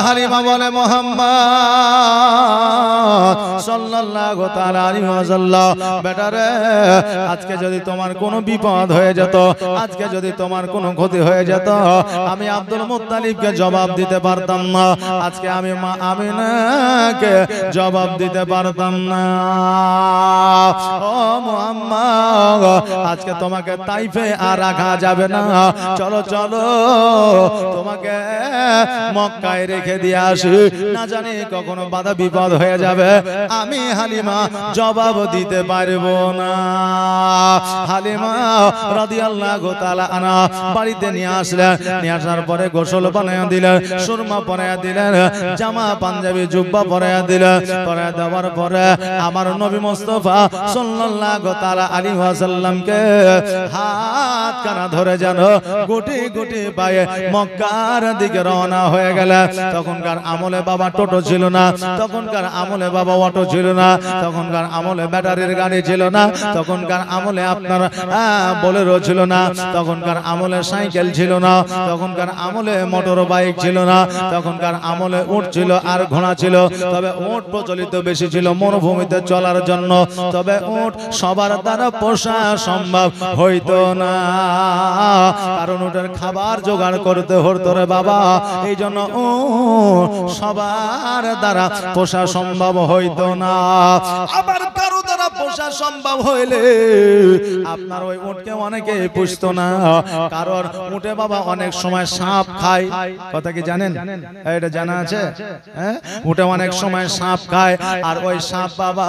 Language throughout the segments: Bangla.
হালিমা বলে মুহাম্মদ সাল্লাল্লাহু তাআলা আলাইহি ওয়াসাল্লাম, বেটারে আজকে যদি তোমার কোনো বিপদ হয়ে যেত, আজকে যদি তোমার কোনো ক্ষতি হয়ে যেত, আমি আব্দুল মুত্তালিবকে জবাব দিতে পারতাম না, আজকে আমি মা আমিনাকে জবাব দিতে পারতাম না। ও মুহাম্মদ, আজকে তোমাকে তাইফে আর রাখা যাবে না, চলো চলো তোমাকে মক্কায় রেখে দিয়ে আসি, না জানি কখনো বাধা বিপদ হয়ে যাবে, আমি হালিমা জবাব দিতে পারবো না। হালিমা রাদিয়াল্লাহু তাআলা আনহা বাড়িতে নিয়ে আসলেন, নিয়ে আসার পরে গোসল বানায়া দিলেন, সুরমা পরায়া দিলেন, জামা পাঞ্জাবি জুব্বা পরায়া দিলেন, পরায়া দেওয়ার পরে আমার নবী মুস্তাফা সাল্লাল্লাহু তাআলা আলাইহি ওয়াসাল্লামকে হাত কানা ধরে যেন গুটি গুটি পায়ে মক্কার দিকে রওনা হয়ে গেল। তখনকার আমলে বাবা টোটো ছিল না, তখনকার আমলে বাবা অটো ছিল না, তখনকার আমলে ব্যাটারির গাড়ি ছিল না, তখনকার আমলে আপনার বোলেরো ছিল না, তখনকার আমলে সাইকেল ছিল না, তখনকার আমলে মোটর বাইক ছিল না, তখনকার আমলে উট ছিল আর ঘোড়া ছিল। তবে উট প্রচলিত বেশি ছিল মরুভূমিতে চলার জন্য, তবে উট সবার দ্বারা পোষা সম্ভব হইতো না, কারণ উটের খাবার জোগাড় করতে হতো রে বাবা, এই জন্য সবার দ্বারা পোষা সম্ভব হইতো না। আবার কারো দ্বারা পোষা সম্ভব হইলে আপনার ওই উটকে অনেকে পুষতো না, কারণ উটে বাবা অনেক সময় সাপ খায়, কথা কি জানেন? এটা জানা আছে? হ্যাঁ, উটে অনেক সময় সাপ খায়, আর ওই সাপ বাবা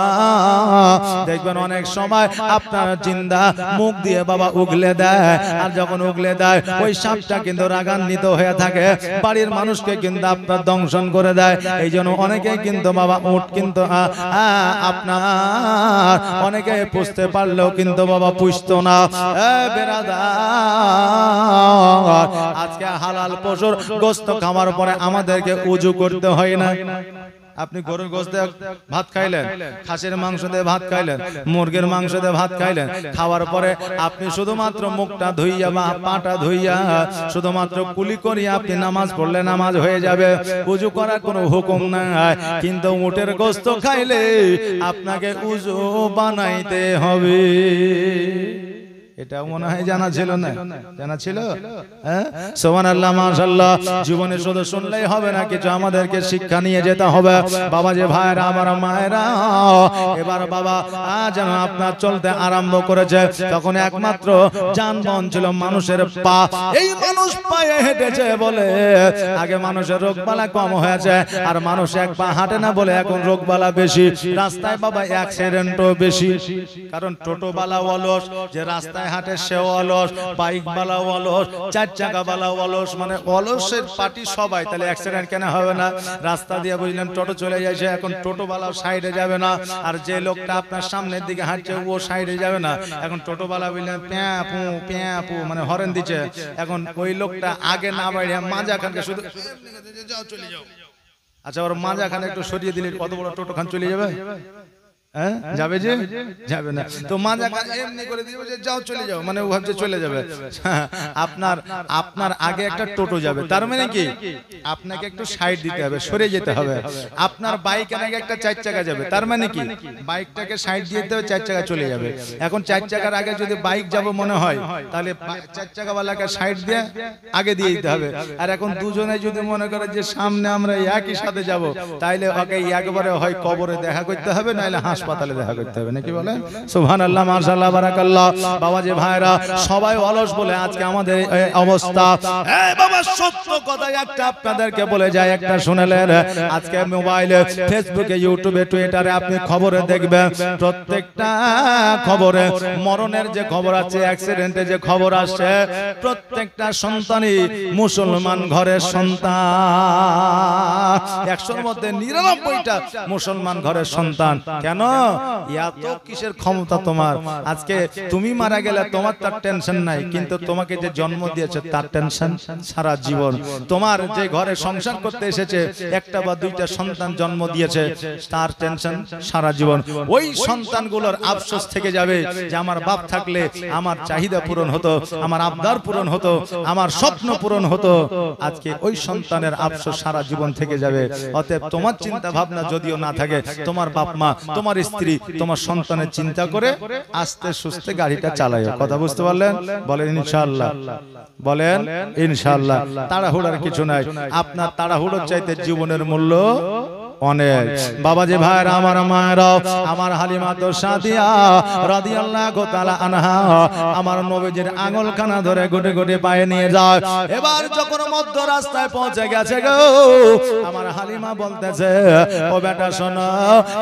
দেখবেন অনেক সময় আপনার জিন্দা মুখ দিয়ে বাবা উগলে দেয়, আর যখন উগলে দেয় ওই সাপটা কিন্তু রাগান্বিত হয়ে থাকে, বাড়ির মানুষকে কিন্তু আপনার দংশন করে দেয়। এই জন্য অনেকে কিন্তু বাবা উট কিন্তু আপনার অনেকে পুষতে পারলেও কিন্তু বাবা পুষতো না। আজকে হালাল পশুর গোশত খাওয়ার পরে আমাদেরকে উজু করতে হয় না। আপনি গরুর গোশত দিয়ে ভাত খাইলেন, খাসির মাংস দিয়ে ভাত খাইলেন, মুরগির মাংস দিয়ে ভাত খাইলেন, খাওয়ার পরে আপনি শুধুমাত্র মুখটা ধুইয়া বা পাটা ধুইয়া শুধুমাত্র কুলি করিয়া আপনি নামাজ পড়লে নামাজ হয়ে যাবে, উজু করার কোনো হুকুম নাই। কিন্তু উটের গোশত খাইলে আপনাকে উজু বানাইতে হবে। এটা মনে হয় জানা ছিল না? জানা ছিল? হ্যাঁ, সুবহানাল্লাহ, মাশাআল্লাহ। জীবনে শুধু শুনলেই হবে না, কিছু আমাদেরকে শিক্ষা নিয়ে যেতে হবে। বাবা যে ভাইরা আমার মায়েরা, এবার বাবা যেন আপনার চলতে আরম্ভ করেছে, তখন একমাত্র যানবাহন ছিল মানুষের পা। এই মানুষ পায়ে হেঁটেছে বলে আগে মানুষের রোগবালা কম হয়েছে, আর মানুষ এক পা হাঁটে না বলে এখন রোগবালা বেশি। রাস্তায় বাবা অ্যাক্সিডেন্টও বেশি, কারণ টোটোবালা অলস, যে রাস্তায় হাটে সেও অলস, বাইক বালা অলস, চার চাকা বালা অলস, মানে অলসের পার্টি সবাই। তাহলে অ্যাক্সিডেন্ট কেন হবে না? রাস্তা দিয়ে বুঝলেন টোটো চলে যাচ্ছে, এখন টোটো বালা সাইডে যাবে না, আর যে লোকটা আপনার সামনের দিকে হাঁটছে ও সাইডে যাবে না। এখন টোটো বালা বুঝলেন প্যাপু প্যাপু মানে হরেন দিচ্ছে, এখন ওই লোকটা আগে না বাইরে মাঝাখানকে শুধু যাও চলে যাও। আচ্ছা, ওর মাঝাখানে একটু সরিয়ে দিলে কত বড় টোটো খান চলে যাবে? হ্যাঁ, যাবে যে যাবে না, তো মাঝাখানে এমনি করে দিও যে যাও চলে যাও, মানে ও ভাবছে চলে যাবে। আপনার আগে একটা টোটো যাবে, তার মানে কি আপনাকে একটু সাইড দিতে হবে, সরে যেতে হবে। আপনার বাইকের আগে একটা চার চাকা যাবে, তার মানে কি বাইকটাকে সাইড দিয়ে দিতে হবে, চার চাকা চলে যাবে। এখন চার চাকার আগে যদি বাইক যাবো মনে হয়, তাহলে চার চাকাওয়ালাকে সাইড দিয়ে আগে দিয়ে দিতে হবে। আর এখন দুজনে যদি মনে করে যে সামনে আমরা একই সাথে যাব, তাইলে ওকে একবারে হয় কবরে দেখা করতে হবে, নাইলে হাসপাতালে দেখা করতে হবে, নাকি বলেন? সুবহানাল্লাহ, মাশাআল্লাহ, বারাকাল্লাহ। বাবা যে ভাইরা সবাই অলস বলে আজকে আমাদের এই অবস্থা। এই বাবা সত্য কথা একটা আপনাদেরকে বলে যায়, একটা শুনলেন, আজকে মোবাইলে, ফেসবুকে, ইউটিউবে, টুইটারে আপনি খবরে দেখবেন, প্রত্যেকটা খবরে মরণের যে খবর আছে, অ্যাক্সিডেন্টে যে খবর আসছে, প্রত্যেকটা সন্তানই মুসলমান ঘরের সন্তান। 100-র মধ্যে 99টা মুসলমান ঘরের সন্তান। কেন? এত কিসের ক্ষমতা তোমার? আজকে তুমি মারা গেলে তোমার তার টেনশন নাই, কিন্তু তোমাকে যে জন্ম দিয়েছে তার টেনশন সারা জীবন। তোমার যে ঘরে সংসার করতে এসেছে, একটা বা দুইটা সন্তান জন্ম দিয়েছে, তার টেনশন সারা জীবন। ওই সন্তানগুলোর আফসোস থেকে যাবে যে আমার বাপ থাকলে আমার চাহিদা পূরণ হতো, আমার আবদার পূরণ হতো, আমার স্বপ্ন পূরণ হতো। আজকে ওই সন্তানের আফসোস সারা জীবন থেকে যাবে। অতএব তোমার চিন্তা ভাবনা যদিও না থাকে, তোমার বাপ মা, তোমার স্ত্রী, তোমার সন্তানের চিন্তা করে আস্তে সুস্তে গাড়িটা চালায়। কথা বুঝতে পারলেন? বলেন ইনশাআল্লাহ, বলেন ইনশাআল্লাহ। তাড়াহুড়ার কিছু নাই। আপনার তাড়াহুড়োর চাইতে জীবনের মূল্য অনেক। বাবাজি ভাইর, আমার মায়েরা, আমার হালিমা তো সাদিয়া রাদিয়াল্লাহু তাআলা আনহা আমার নবীজির আঙুলখানা ধরে গুটে গুটে পায়ে নিয়ে যায়। এবার যখন মধ্য রাস্তায় পৌঁছে গেছে গো, আমার হালিমা বলতেছে, ও বেটা শোনো,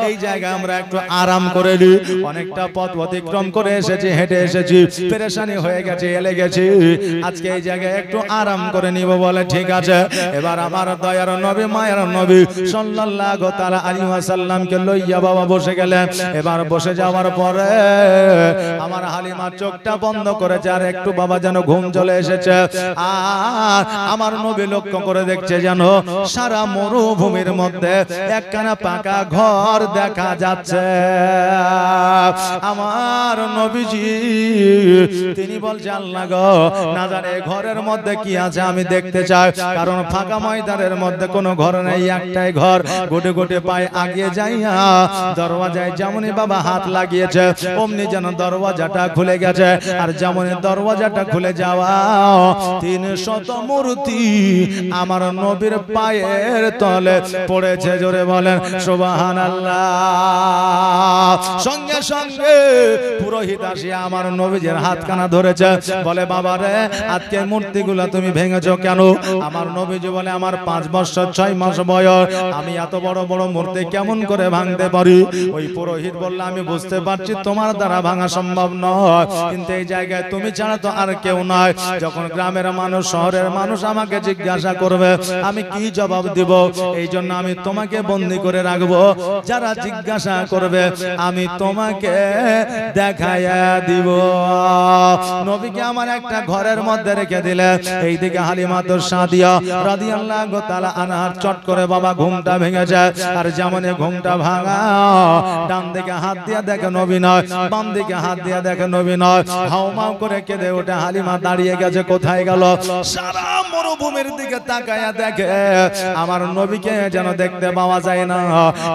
এই জায়গায় আমরা একটু আরাম করে নিই। অনেকটা পথ অতিক্রম করে এসেছি, হেঁটে এসেছি, পেরেশানি হয়ে গেছে, এলে গেছি, আজকে এই জায়গায় একটু আরাম করে নিব। বলে ঠিক আছে। এবার আমার দয়ার নবী, মায়ের নবী সাল্লাল্লাহু তাআলা আলাইহি ওয়াসাল্লামকে লইয়া বাবা বসে গেলেন। এবার বসে যাওয়ার পরে আমার হালিমা চোখটা বন্ধ করেছে, আর একটু বাবা যেন ঘুম চলে এসেছে। আর আমার নবী লক্ষ্য করে দেখছে যেন সারা মরুভূমির মধ্যে একখানা পাকা ঘর দেখা যাচ্ছে। আমার নবীজি তিনি বলছে, আল্লাহ গো, না জানে ঘরের মধ্যে কি আছে আমি দেখতে চাই, কারণ ফাঁকা ময়দানের মধ্যে কোনো ঘর নেই, একটাই ঘর। গোটে গোটে পায়ে আগিয়ে যাইয়া দরওয়াজায় যেমনই বাবা হাত লাগিয়েছে, অমনি যেন দরওয়াজাটা খুলে গেছে। আর যেমনই দরওয়াজাটা খুলে যাওয়া, 300 মূর্তি আমার নবীর পায়ের তলে পড়েছে। জোরে বলেন সুবহানাল্লাহ। সঙ্গে সঙ্গে পুরোহিত আসিয়া আমার নবীজির হাতখানা ধরেছে, বলে, বাবা রে, আজকে মূর্তিগুলা তুমি ভেঙেছো কেন? আমার নবীজি বলে, আমার 5 বছর 6 মাস বয়স, আমি এত বড় বড় মূর্তি কেমন করে ভাঙতে পারি? ওই পুরোহিত বলল, আমি বুঝতে পারছি তোমার দ্বারা ভাঙা সম্ভব নয়, কিন্তু এই জায়গায় তুমি ছাড়া তো আর কেউ নাই। যখন গ্রামের মানুষ, শহরের মানুষ আমাকে জিজ্ঞাসা করবে, আমি কি জবাব দিব? এই জন্য আমি তোমাকে বন্দী করে রাখবো। যারা জিজ্ঞাসা করবে আমি তোমাকে দেখাইয়া দিব। নবীকে আমার একটা ঘরের মধ্যে রেখে দিলে, এইদিকে হালিমা তো সাদিয়া রাদিয়াল্লাহু তাআলা আনহার চট করে বাবা ঘুমটা ভেঙে যায়। আর যেমন ঘুমটা ভাঙা, ডান দিকে হাত দিয়ে দেখে নবী নয়, বাম দিকে হাত দিয়ে দেখে নবী নয়। হাউমাউ করে কেঁদে ওঠে। হালিমা দাঁড়িয়ে গেছে, কোথায় গেল? সারা মরুভূমির দিকে তাকায়া দেখে আমার নবীকে যেন দেখতে পাওয়া যায় না।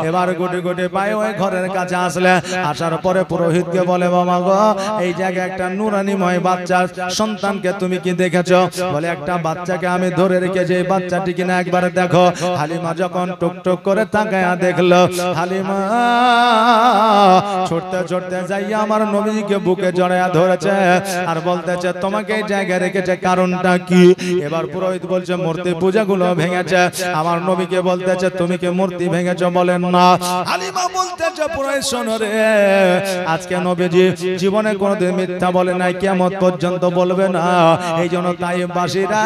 এবার গুটি গুটি পায়ে ওই ঘরের কাছে আসলে, আসার পরে পুরোহিতকে বলে, বাবা গো, এই জায়গায় একটা নুরানিময় বাচ্চা সন্তানকে তুমি কি দেখেছো? বলে, একটা বাচ্চাকে আমি ধরে রেখেছি, এই বাচ্চাটি কিনা একবার দেখো। হালিমা যখন টুকটুক করে তাকায়া দেখলো, হালিমা ছুটতে ছুটতে যাইয়া আমার নবীকে বুকে জড়ায়া ধরেছে আর বলতেছে, তোমাকে এই জায়গায় রেখেছে কারণটা কি? এবার পুরোহিত বলছে, মূর্তি পূজাগুলো ভেঙেছে। আমার নবীকে বলতেছে, তুমি কি মূর্তি ভেঙেছো? বলেন না। হালিমা বলতেছে, পুরোহিত শোনো রে, আজকে নবীজি জীবনে কোনোদিন মিথ্যা বলে নাই, কিয়ামত পর্যন্ত বলবে না। এই জন্য তাইফবাসীরা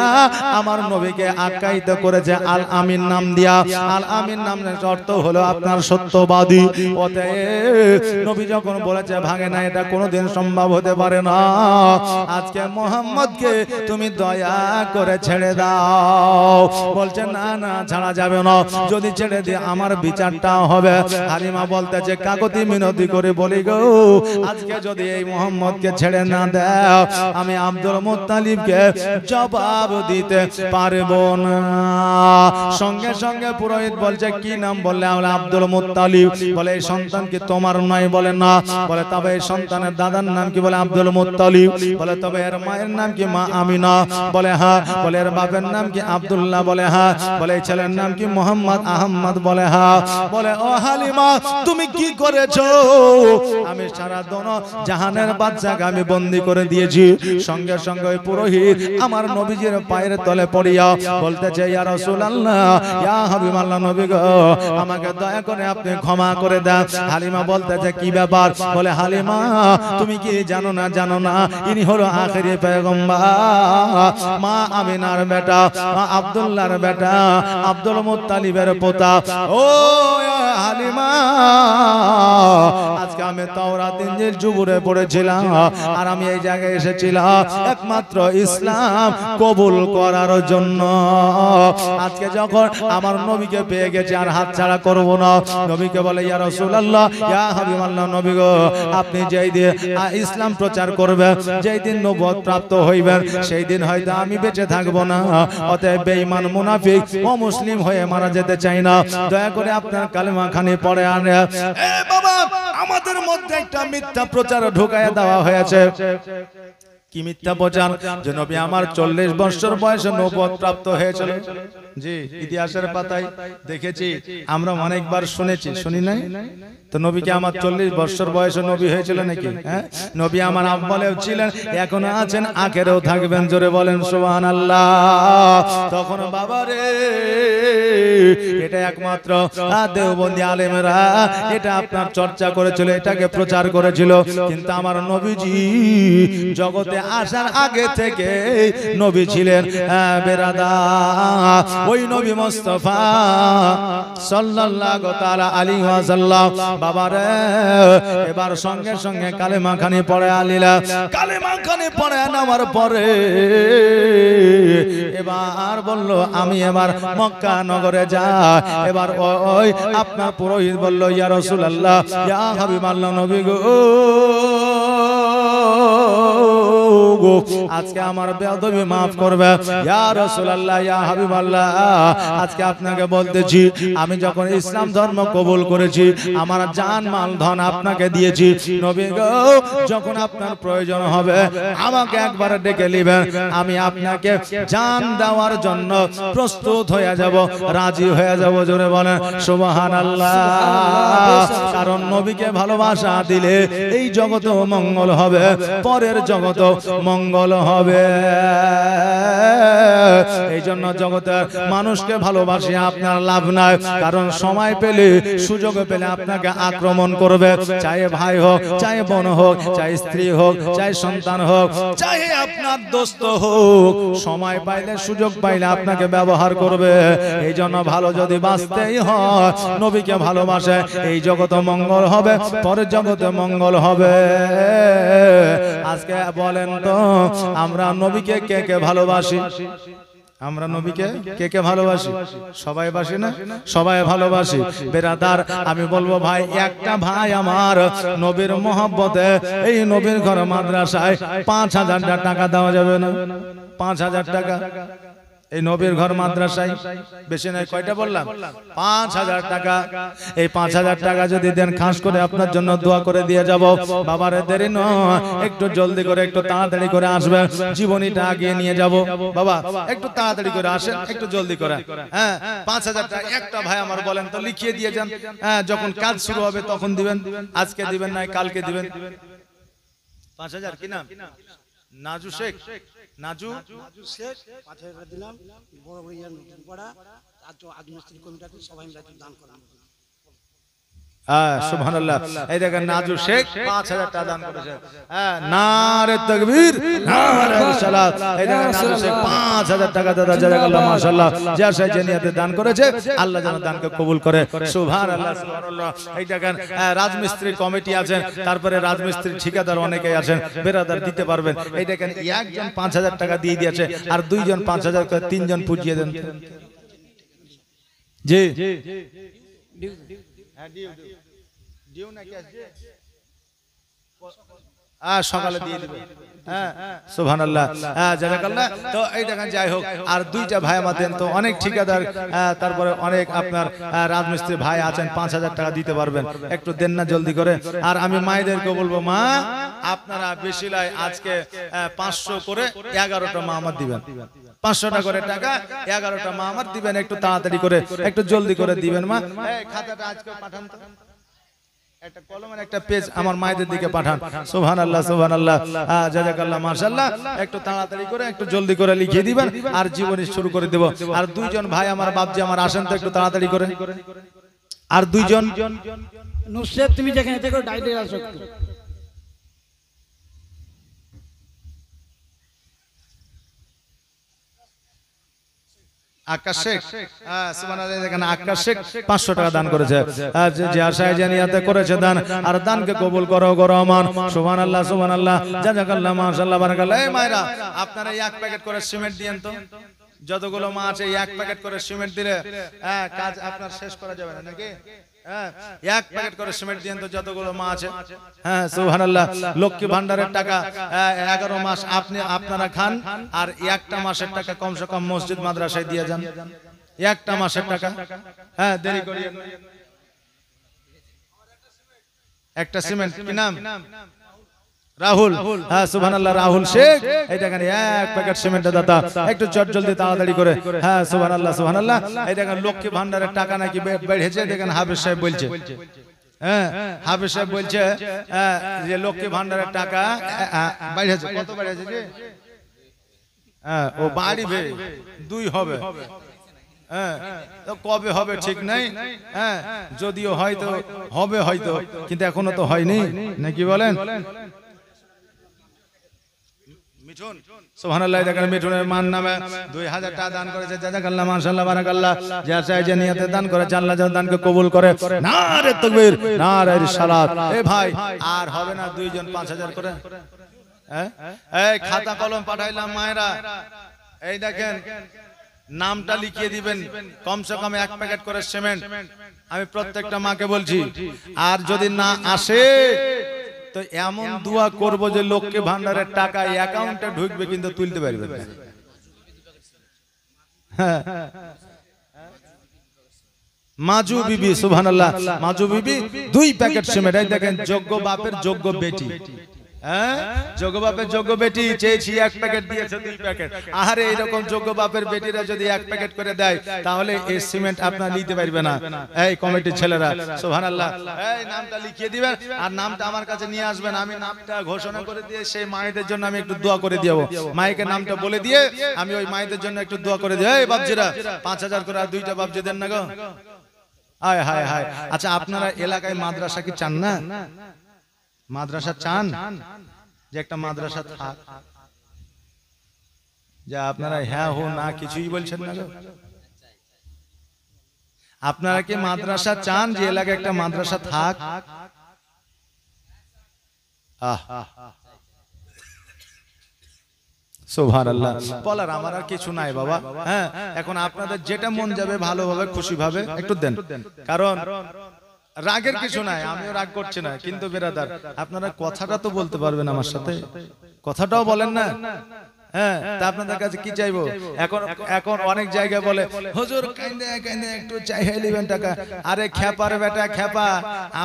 আমার নবীকে আখ্যায়িত করেছে আল আমিন নাম দিয়া। আল আমিন নামের অর্থ হলো আপনার সত্যবাদী। অতএব নবী যখন বলেছে ভাঙে না, এটা কোনোদিন সম্ভব হতে পারে না। আজকে মুহাম্মদকে তুমি দয়া করে ছেড়ে দাও। বলছে, না না, ছাড়া যাবে না, যদি ছেড়ে দিয়ে আমার বিচারটা হবে। হালিমা বলতেছে, কাকতি মিনতি করে বলি গো, আজকে যদি এই মুহাম্মদকে ছেড়ে না দাও, আমি আব্দুল মুত্তালিবকে জবাব দিতে পারবো না। সঙ্গে সঙ্গে পুরোহিত বলছে, কি নাম? বললে, আব্দুল মুত্তালিব। বলে, এই সন্তান কি তোমার নয়? বলে, না। বলে, তবে এই সন্তানের দাদার নাম কি? বলে, আব্দুল মুত্তালিব। বলে, তবে এর মায়ের নাম কি? মা আমিনা। বলে, হ্যাঁ। বলে, এর বাপের নাম কি? আব্দুল্লাহ। বলে, হ্যাঁ। বলে, এই ছেলের নাম কি? মোহাম্মদ আহমদ। বলে, হ্যাঁ। বলে, ও হালিমা, তুমি কি করেছো? আমি সারা দোনো জাহানের বাদশাকে আমি বন্দী করে দিয়েছি। সঙ্গে সঙ্গে ওই পুরোহিত আমার নবীজির পায়ের তলে পড়িয়া বলতেছে, ইয়া রাসূলুল্লাহ, ইয়া হাবিবাল্লাহ, নবী গো, গো আমাকে দয়া করে আপনি ক্ষমা করে দেন। হালিমা বলতেছে কি ব্যাপার? বলে হালিমা তুমি কি জানো না ইনি হলো আখেরি পয়গম্বর, মা আমিনার বেটা, মা আব্দুল্লাহর বেটা, আব্দুল মুত্তালিবের পোতা। ও হালিমা আজকে আমি তাওরাত ইনজিল জুবুরে পড়েছিলাম আর আমি এই জায়গায় এসেছিলাম একমাত্র ইসলাম কবুল করার জন্য। আজকে যখন আমার নবীকে পেয়ে গেছে আর হাতছাড়া করব না। নবীকে বলে ইয়া রাসূলুল্লাহ ইয়া হাবিবাল্লাহ, নবী গো আপনি যেই দিন ইসলাম প্রচার করবেন, যেই দিন নবুয়ত প্রাপ্ত হইবেন, সেই দিন হয়তো আমি বেঁচে থাকবো না। অতএব বেঈমান মুনাফিক ও মুসলিম হয়ে মারা যেতে চাই না। দয়া করে আপনার কালেমা খানি পড়ে আনে। এ বাবা আমাদের মধ্যে একটা মিথ্যা প্রচার ঢুকায়া দেওয়া হয়েছে। কি মিথ্যা প্রচার? যে নবী আমার 40 বছর বয়সে নবুয়ত প্রাপ্ত হয়েছিল। জি, ইতিহাসের পাতায় দেখেছি, আমরা অনেকবার শুনেছি, শুনি নাই? তো নবীকে আমার 40 বছর বয়সে নবী হয়েছিল নাকি? হ্যাঁ, নবী আমার আব্বালেও ছিলেন, এখনো আছেন, আখেরেও থাকবেন। জোরে বলেন সুবহানাল্লাহ। তখন বাবা রে এটা একমাত্র দেওবন্দি আলেমরা এটা আপনার চর্চা করেছিল, এটাকে প্রচার করেছিল। কিন্তু আমার নবীজি জগতে আসার আগে থেকে নবী ছিলেন বেরাদার। ওই নবী মুস্তাফা সাল্লাল্লাহু তাআলা আলাইহি ওয়াসাল্লাম বাবারে এবার সঙ্গে সঙ্গে কালেমা খানি পড়ে আলিলা। কালেমা খানি পড়ে নেওয়ার পরে এবার বলল আমি এবার মক্কা নগরে যাই। এবার ওই আপনার পুরোহিত বলল ইয়া রাসূলুল্লাহ ইয়া হাবিবাল্লাহ, নবী গো আজকে আমার বেয়াদবি মাফ করবে। ইয়া রাসূলুল্লাহ ইয়া হাবিবাল্লাহ, আজকে আপনাকে বলতেছি আমি যখন ইসলাম ধর্ম কবুল করেছি আমার জান মাল ধন আপনাকে দিয়েছি। নবী গো যখন আপনার প্রয়োজন হবে আমাকে একবার ডেকে নেবেন, আমি আপনাকে জান দেওয়ার জন্য প্রস্তুত হয়ে যাব, রাজি হয়ে যাব। জোরে বলেন সুবহানাল্লাহ। কারণ নবীকে ভালোবাসা দিলে এই জগতেও মঙ্গল হবে, পরের জগতেও মঙ্গল হবে। এই জন্য জগতের মানুষকে ভালোবাসি আপনার লাভ নাই। কারণ সময় পেলে সুযোগ পেলে আপনাকে আক্রমণ করবে, চাই ভাই হোক, চাই বোন হোক, চাই স্ত্রী হোক, চাই সন্তান হোক, চাই আপনার দোস্ত হোক, সময় পাইলে সুযোগ পাইলে আপনাকে ব্যবহার করবে। এই জন্য ভালো যদি বাঁচতেই হয় নবীকে ভালোবাসে, এই জগতে মঙ্গল হবে, পরের জগতে মঙ্গল হবে। আজকে বলেন তো আমরা নবীকে কে কে ভালোবাসি? আমরা নবীকে কে কে ভালোবাসি? সবাই বাসি না? সবাই ভালোবাসি। বেরাদার আমি বলবো ভাই, একটা ভাই আমার নবীর মহব্বতে এই নবীর ঘর মাদ্রাসায় 5000 টাকা দেওয়া যাবে না? 5000 টাকা এই নবীর ঘর মাদ্রাসায়, বেশি নয়, কয়টা বললাম? 5000 টাকা। এই 5000 টাকা যদি দেন খাস করে আপনার জন্য দোয়া করে দিয়ে যাব। বাবারে দেরি নয়, একটু জলদি করে, একটু তাড়াতাড়ি করে আসবেন, জীবনীটা আগিয়ে নিয়ে যাব। বাবা একটু তাড়াতাড়ি করে আসেন, একটু জলদি করে। হ্যাঁ 5000 টাকা একটা ভাই আমার বলেন তো লিখিয়ে দিয়ে যান। হ্যাঁ যখন কাজ শুরু হবে তখন দিবেন, আজকে দিবেন না কালকে দিবেন। 5000 কি নাম? নাজু শেখ। নাজু শেখ 5000 দিলাম। বড় বড় ইয়ার নতুন পড়া আজমিস্ত্রি কমিটিতে সবাই মিলে দান করলাম। হ্যাঁ সুবহানাল্লাহ। এই দেখেন নাজু শেখ 5000 টাকা দান করেছে। হ্যাঁ নারে তাকবীর, নারে সালাত। এই দেখেন নাজু শেখ 5000 টাকা দাদা জাযাকাল্লাহ মাশাআল্লাহ। যে সে যে নিয়তে দান করেছে আল্লাহ যেন দানকে কবুল করে। সুবহানাল্লাহ সুবহানাল্লাহ। এই দেখেন রাজমিস্ত্রি কমিটি আছেন, তারপরে রাজমিস্ত্রি ঠিকাদার অনেকেই আছেন, বেরাদার দিতে পারবেন। এই দেখেন একজন 5000 টাকা দিয়ে দিয়েছে আর দুইজন 5000 করে, তিনজন পুজিয়ে দেন। জি হ্যাঁ ডিউ নাকি আসছে? সকালে দিয়ে দিবে। হ্যাঁ সুবহানাল্লাহ। হ্যাঁ জাযাকাল্লাহ। তো এই দেখেন যাই হোক, আর দুইটা ভাই আমাদের তো অনেক ঠিকাদার, তারপরে অনেক আপনার রাজমিস্ত্রি ভাই আছেন, 5000 টাকা দিতে পারবেন, একটু দেন না জলদি করে। আর আমি মায়েদেরকে বলবো মা আপনারা বেশি লাই আজকে 500 করে 11টা মা আমার দিবেন। 500 টাকা করে টাকা 11টা মা আমার দিবেন, একটু তাড়াতাড়ি করে, একটু জলদি করে দিবেন মা। এই খাতাটা আজকে পাঠান তো। একটা কলম আর একটা পেজ আমার মায়েদের দিকে পাঠান। সুবহানাল্লাহ সুবহানাল্লাহ, জাযাকাল্লাহ, মাশাআল্লাহ। একটু তাড়াতাড়ি করে একটু জলদি করে লিখে দিবেন আর জীবনী শুরু করে দেব। আর দুইজন ভাই আমার বাপজি আমার আসেন তো একটু তাড়াতাড়ি করে। আর দুইজন নুসরাত তুমি যেখানে থেকে ডাইরেক্ট আসো। আকাশ শেখ, সুবহানাল্লাহ, দেখেন আকাশ শেখ 500 টাকা দান করেছে। যে আশায় জানিয়াতে করেছে দান, আর দানকে কবুল করো গো রহমান। সুবহানাল্লাহ সুবহানাল্লাহ, জাযাকাল্লাহ, মাশাআল্লাহ, বারাকাল্লাহ। এই মায়েরা আপনারা এক প্যাকেট করে সিমেন্ট দিয়েন তো, যতগুলো মা আছে এক প্যাকেট করে সিমেন্ট দিলে কাজ আপনার শেষ করা যাবে না নাকি? এক প্যাকেট করে সিমেন্ট দিয়েন তো যতগুলো মা আছে। হ্যাঁ সুবহানাল্লাহ, লক্ষ্মী ভান্ডারের টাকা 11 মাস আপনারা খান, আর একটা মাসের টাকা কমসে কম মসজিদ মাদ্রাসায় দিয়ে যান। একটা মাসের টাকা, হ্যাঁ দেরি করিয়েন। একটা সিমেন্ট কি নাম? রাহুল, হ্যাঁ সুবহানাল্লাহ, রাহুল শেখ। এই দেখেন এক প্যাকেট সিমেন্টের দাতা, একটু চট জলদি তাড়াতাড়ি করে। হ্যাঁ সুবহানাল্লাহ সুবহানাল্লাহ। এই দেখেন লক্ষ্মী ভান্ডারের টাকা নাকি বেড়েছে, দেখেন হাফেজ সাহেব বলছে। হ্যাঁ হাফেজ সাহেব বলছে যে লক্ষ্মী ভান্ডারের টাকা বেড়েছে। কত বেড়েছে যে? হ্যাঁ ও বাড়িবে, 2 হবে। হ্যাঁ তো কবে হবে ঠিক নাই। হ্যাঁ যদিও হয়তো হবে, হয়তো, কিন্তু এখনো তো হয়নি, নাকি বলেন? সুবহানাল্লাহ, দেখেন মিঠুনের মান নামে 2000 টাকা দান করেছে। জাযাকাল্লাহ, মাশাআল্লাহ, বারাকাল্লাহ। যে আশায় যে নিয়তে দান করে আল্লাহ যেন দানকে কবুল করে। নারে তাকবীর, নারে রিসালাত। এ ভাই আর হবে না, দুইজন 5000 করে। এই খাতা কলম পাঠাইলাম মায়েরা, এই দেখেন নামটা লিখিয়ে দিবেন, কমসে কম 1 প্যাকেট করে সিমেন্ট। আমি প্রত্যেকটা মাকে বলছি, আর যদি না আসে তো এমন দোয়া করব যে লক্ষ্মী ভান্ডারের টাকা অ্যাকাউন্টে ঢুকবে কিন্তু তুলতে পারবে না। মাজু বিবি, সুবহানাল্লাহ, মাজু বিবি 2 প্যাকেট সিমেন্ট। এই দেখেন যোগ্য বাপের যোগ্য বেটি, যোগ্য বাপের যোগ্য বেটি চেয়েছি 1 প্যাকেট দিয়েছে 2 প্যাকেট। আরে এইরকম যোগ্য বাপের বেটিরা যদি 1 প্যাকেট করে দেয় তাহলে এই সিমেন্ট আপনারা নিতে পারবে না। এই কমিটির ছেলেরা, সুবহানাল্লাহ, এই নামটা লিখিয়ে দিবেন আর নামটা আমার কাছে নিয়ে আসবেন। আমি নামটা ঘোষণা করে দিয়ে সেই মায়েদের জন্য আমি একটু দোয়া করে দেব। মাইকে নামটা বলে দিয়ে আমি ওই মায়েদের জন্য একটু দোয়া করে দিই। এই বাপজিরা 5000 করে আর 2টা বাপজি দেন না গো। হায় হায় হায়। আচ্ছা আপনারা এলাকায় মাদ্রাসা কি চান না? মাদ্রাসা চান যে একটা মাদ্রাসা থাক? যা আপনারা হ্যাঁ হো না কিছুই বলছেন না। আপনারা কি মাদ্রাসা চান যে এলাকায় একটা মাদ্রাসা থাক? সুবহানাল্লাহ, বলার আমার আর কিছু নাই বাবা। হ্যাঁ এখন আপনাদের যেটা মন যাবে ভালোভাবে খুশিভাবে একটু দেন, কারণ রাগের কিছু নাই, আমিও রাগ করছি না। কিন্তু বেরাদার আপনারা কথাটা তো বলতে পারবেন আমার সাথে, কথাটাও বলেন না। হ্যাঁ তা আপনাদের কাছে কি চাইবো? এখন অনেক জায়গায় বলে হুজুর কাইন্দে কাইন্দে একটু চাইয়ে নেবেন টাকা। আরে খেপার বেটা খেপা,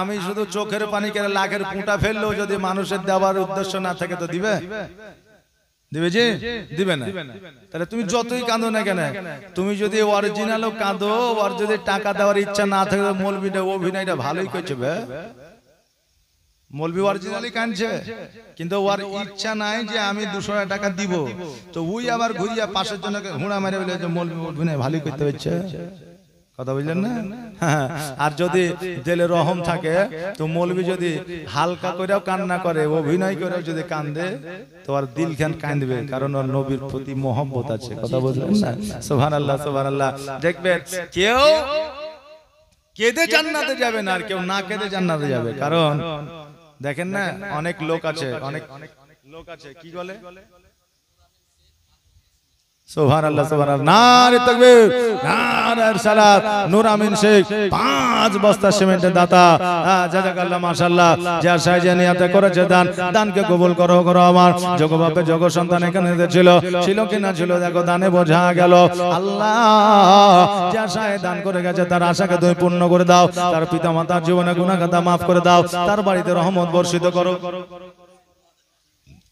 আমি শুধু চোখের পানি কেন লাখের পুঁটা ফেললেও যদি মানুষের দেওয়ার উদ্দেশ্য না থাকে তো দিবে? দিবে যে দিবে না। তাহলে তুমি যতই কাঁদো না কেন, তুমি যদি অরিজিনালও কাঁদো, ওর যদি টাকা দেওয়ার ইচ্ছা না থাকে, মৌলবীটা অভিনয়টা ভালোই করছে। মৌলবী অরিজিনালি কাঁদছে, কিন্তু ওর ইচ্ছা নাই যে আমি 200 টাকা দিব, তো ওই আবার ঘুরিয়া পাশের জনকে হুড়া মারে বলে যে মৌলবী অভিনয় ভালোই করতে হচ্ছে। কথা বুঝলেন না? আর যদি দিলে রহম থাকে তো মৌলবী যদি হালকা করেও কান্না করে, অভিনয় করেও যদি কান্দে, তো আর দিল খান কাঁদবে, কারণ ওর নবীর প্রতি মহব্বত আছে। কথা বুঝলেন না? সুবহানাল্লাহ সুবহানাল্লাহ। দেখবেন কেউ কেঁদে জান্নাতে যাবে না, আর কেউ না কেঁদে জান্নাতে যাবে। কারণ দেখেন না অনেক লোক আছে, অনেক লোক আছে কি বলে সুবহানাল্লাহ সুবহানাল্লাহ, নারে তাকবীর, নারে রিসালাত। নূর আমিন শেখ 5 বস্তা সিমেন্টের দাতা। জাযাকাল্লাহ, মাশাআল্লাহ। যার সাহায্যে নিয়তে করেছে দান, দানকে কবুল করো গো রহমান। যোগ বাপে যোগ সন্তান এখানে ছিল কি না ছিল দেখো, দানে বোঝা গেল। আল্লাহ যার সাহায্যে দান করে গেছে তার আশাকে তুমি পূর্ণ করে দাও, তার পিতা মাতার জীবনে গুনাহ খাতা maaf করে দাও, তার বাড়িতে রহমত বর্ষিত করো।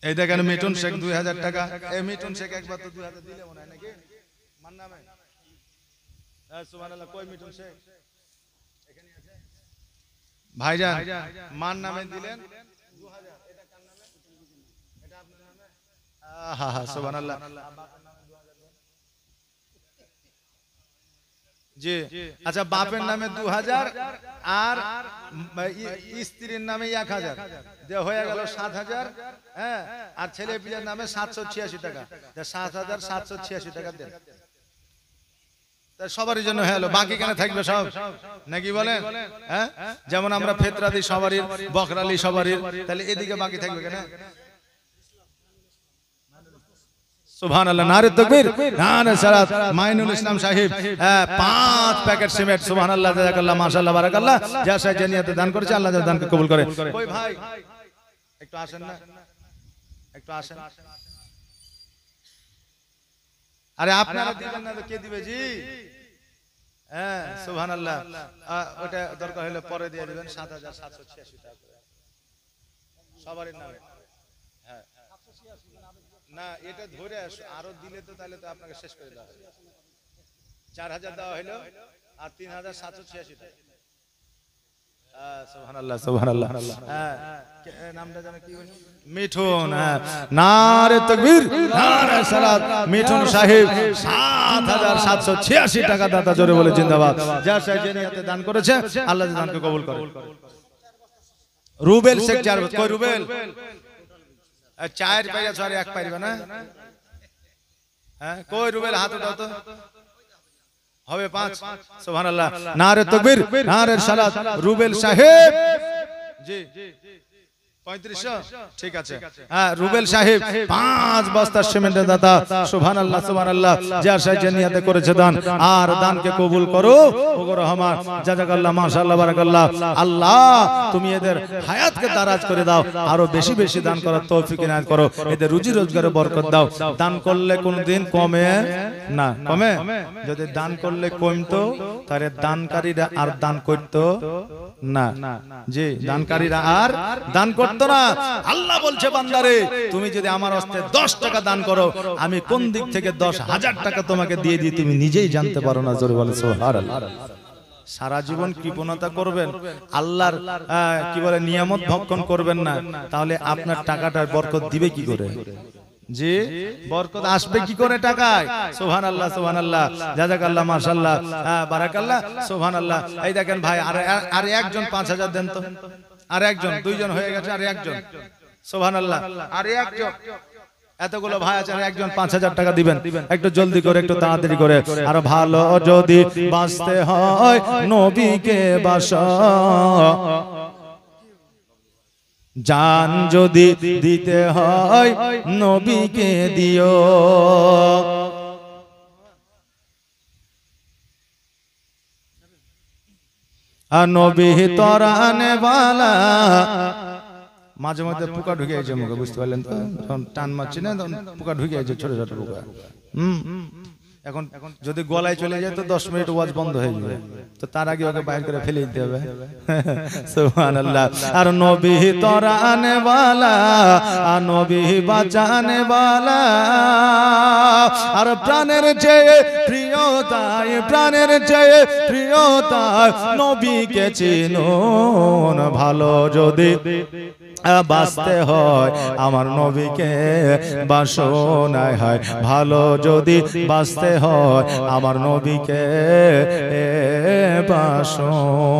এই দেখেন মিঠুন শেখ 2000 টাকা। এই মিঠুন শেখ একবার তো 2000 দিলে মনে হয় নাকি মান নামে। সুবহানাল্লাহ, কই মিঠুন শেখ? এখানে আছে ভাইজান মার নামে দিলেন 2000, এটা কার নামে? এটা আপনার নামে? আহা সুবহানাল্লাহ। জি আচ্ছা, বাপের নামে 2000 আর স্ত্রীর নামে 1000, যে হয়ে গেল 7000। হ্যাঁ, আর ছেলে পিলের নামে 786 টাকা, 7786 টাকা দেন। সবারই জন্য হয়ে গেল, বাকি কেন থাকবে সব নাকি বলেন? হ্যাঁ, যেমন আমরা ফেতরা দিই সবারই, বকরালি সবারই, তাহলে এদিকে বাকি থাকবে কেন? সুবহানাল্লাহ, নারে তাকবীর, নারে সালাত। মাইনুল ইসলাম সাহেব 5 প্যাকেট সিমেন্ট, সুবহানাল্লাহ, জাযাকাল্লাহ, মাশাআল্লাহ, বারাকাল্লাহ, যা সাহায্য নিয়তে দান করেছে আল্লাহ যেন দানকে কবুল করে। কই ভাই একটু আসেন না, একটু আসেন। আরে আপনারা দিবেন না তো কে দিবে জি? হ্যাঁ সুবহানাল্লাহ, ওটা দরকার হলে পরে দিয়ে দিবেন 7786 টাকা করে সবারই নামে। হ্যাঁ না, এটা ধরে আরো দিলে তো তাহলে তো আপনাকে শেষ করে দেওয়া হবে। 4000 দেওয়া হলো আর 3786 টাকা। সুবহানাল্লাহ, সুবহানাল্লাহ। হ্যাঁ, নামটা জানো কি বলি? মিঠুন। নারে তাকবীর, নারে সালাত। মিঠুন সাহেব 7786 টাকা দাতা, জোরে বলে জিন্দাবাদ। যা সাহায্য নিয়তে দান করেছে আল্লাহ দানকে কবুল করে। রুবেল শেখ জারবত, কই রুবেল? 4 পাইয়া 6 এক পাইবে না? হ্যাঁ, কই রুবেল? হাত উঠাও তো, হবে 5। সুবহানাল্লাহ, নারে তাকবীর, নারে সালাত। রুবেল সাহেব জি 3500, ঠিক আছে। হ্যাঁ, রুবেল সাহেব 5 বস্তা সিমেন্টের দাতা। সুবহানাল্লাহ, সুবহানাল্লাহ, যা সাহায্য নিয়তে করেছে দান, আর দানকে কবুল করো ওগো রহমান। জাযাকাল্লাহ, মাশাআল্লাহ, বারাকাল্লাহ। আল্লাহ তুমি এদের হায়াতকে দারাজ করে দাও, আরো বেশি বেশি দান করার তৌফিক ইনায়াত করো, এদের রুজি রোজগারে বরকত দাও। দান করলে কোনদিন কমে না, কমে। যদি দান করলে কমতো তাহলে দানকারীরা আর দান করতো না। জি, দানকারীরা আর দান করতো না। আল্লাহ বলছে, বান্দারে তুমি যদি আমার হস্তে 10 টাকা দান করো, আমি কোন দিক থেকে 10,000 টাকা তোমাকে দিয়ে দিই তুমি নিজেই জানতে পারো না। জোরে বলে সুবহানাল্লাহ। সারা জীবন কৃপণতা করবেন, আল্লাহর কি বলে নিয়ামত ভক্ষণ করবেন না, তাহলে আপনার টাকাটার বরকত দিবে কি করে? জি, বরকত আসবে কি করে টাকায়? সুবহানাল্লাহ, সুবহানাল্লাহ, জাযাকাল্লাহ, মাশাআল্লাহ, বারাকাল্লাহ, সুবহানাল্লাহ। এই দেখেন ভাই, আর একজন 5000 দেন তো, আর একজন, 2জন হয়ে গেছে, আর একজন, সুবহানাল্লাহ, আর একজন। এতগুলো ভাই আছে, আর একজন 5000 টাকা দিবেন, একটু জলদি করে, একটু তাড়াতাড়ি করে। আর ভালো যদি বাঁচতে হয় নবীকে বাসা, জান যদি দিতে হয় নবীকে দিও। আর নবী তরানে বালা। মাঝে মধ্যে পোকা ঢুকে গেছে মুখে, বুঝতে পারলেন তো? যখন টান মারছি না তখন পোকা ঢুকে গেছে, ছোট ছোট পোকা। এখন যদি গলায় চলে যায় তো 10 মিনিট ওয়াজ বন্ধ হয়ে যাবে, তো তার আগে ওকে বাইরে করে ফেলে দিতে হবে। সুবহানাল্লাহ। আর নবী তরানে বালা, আর নবী বাঁচানে বালা, আর প্রাণের চেয়ে প্রিয়তায়, প্রাণের চেয়ে প্রিয়তায় নবীকে চিনুন। ভালো যদি বাঁচতে হয় আমার নবীকে বাসনায় হয়, ভালো যদি বাঁচতে হয় আমার নবীকে বাসনা।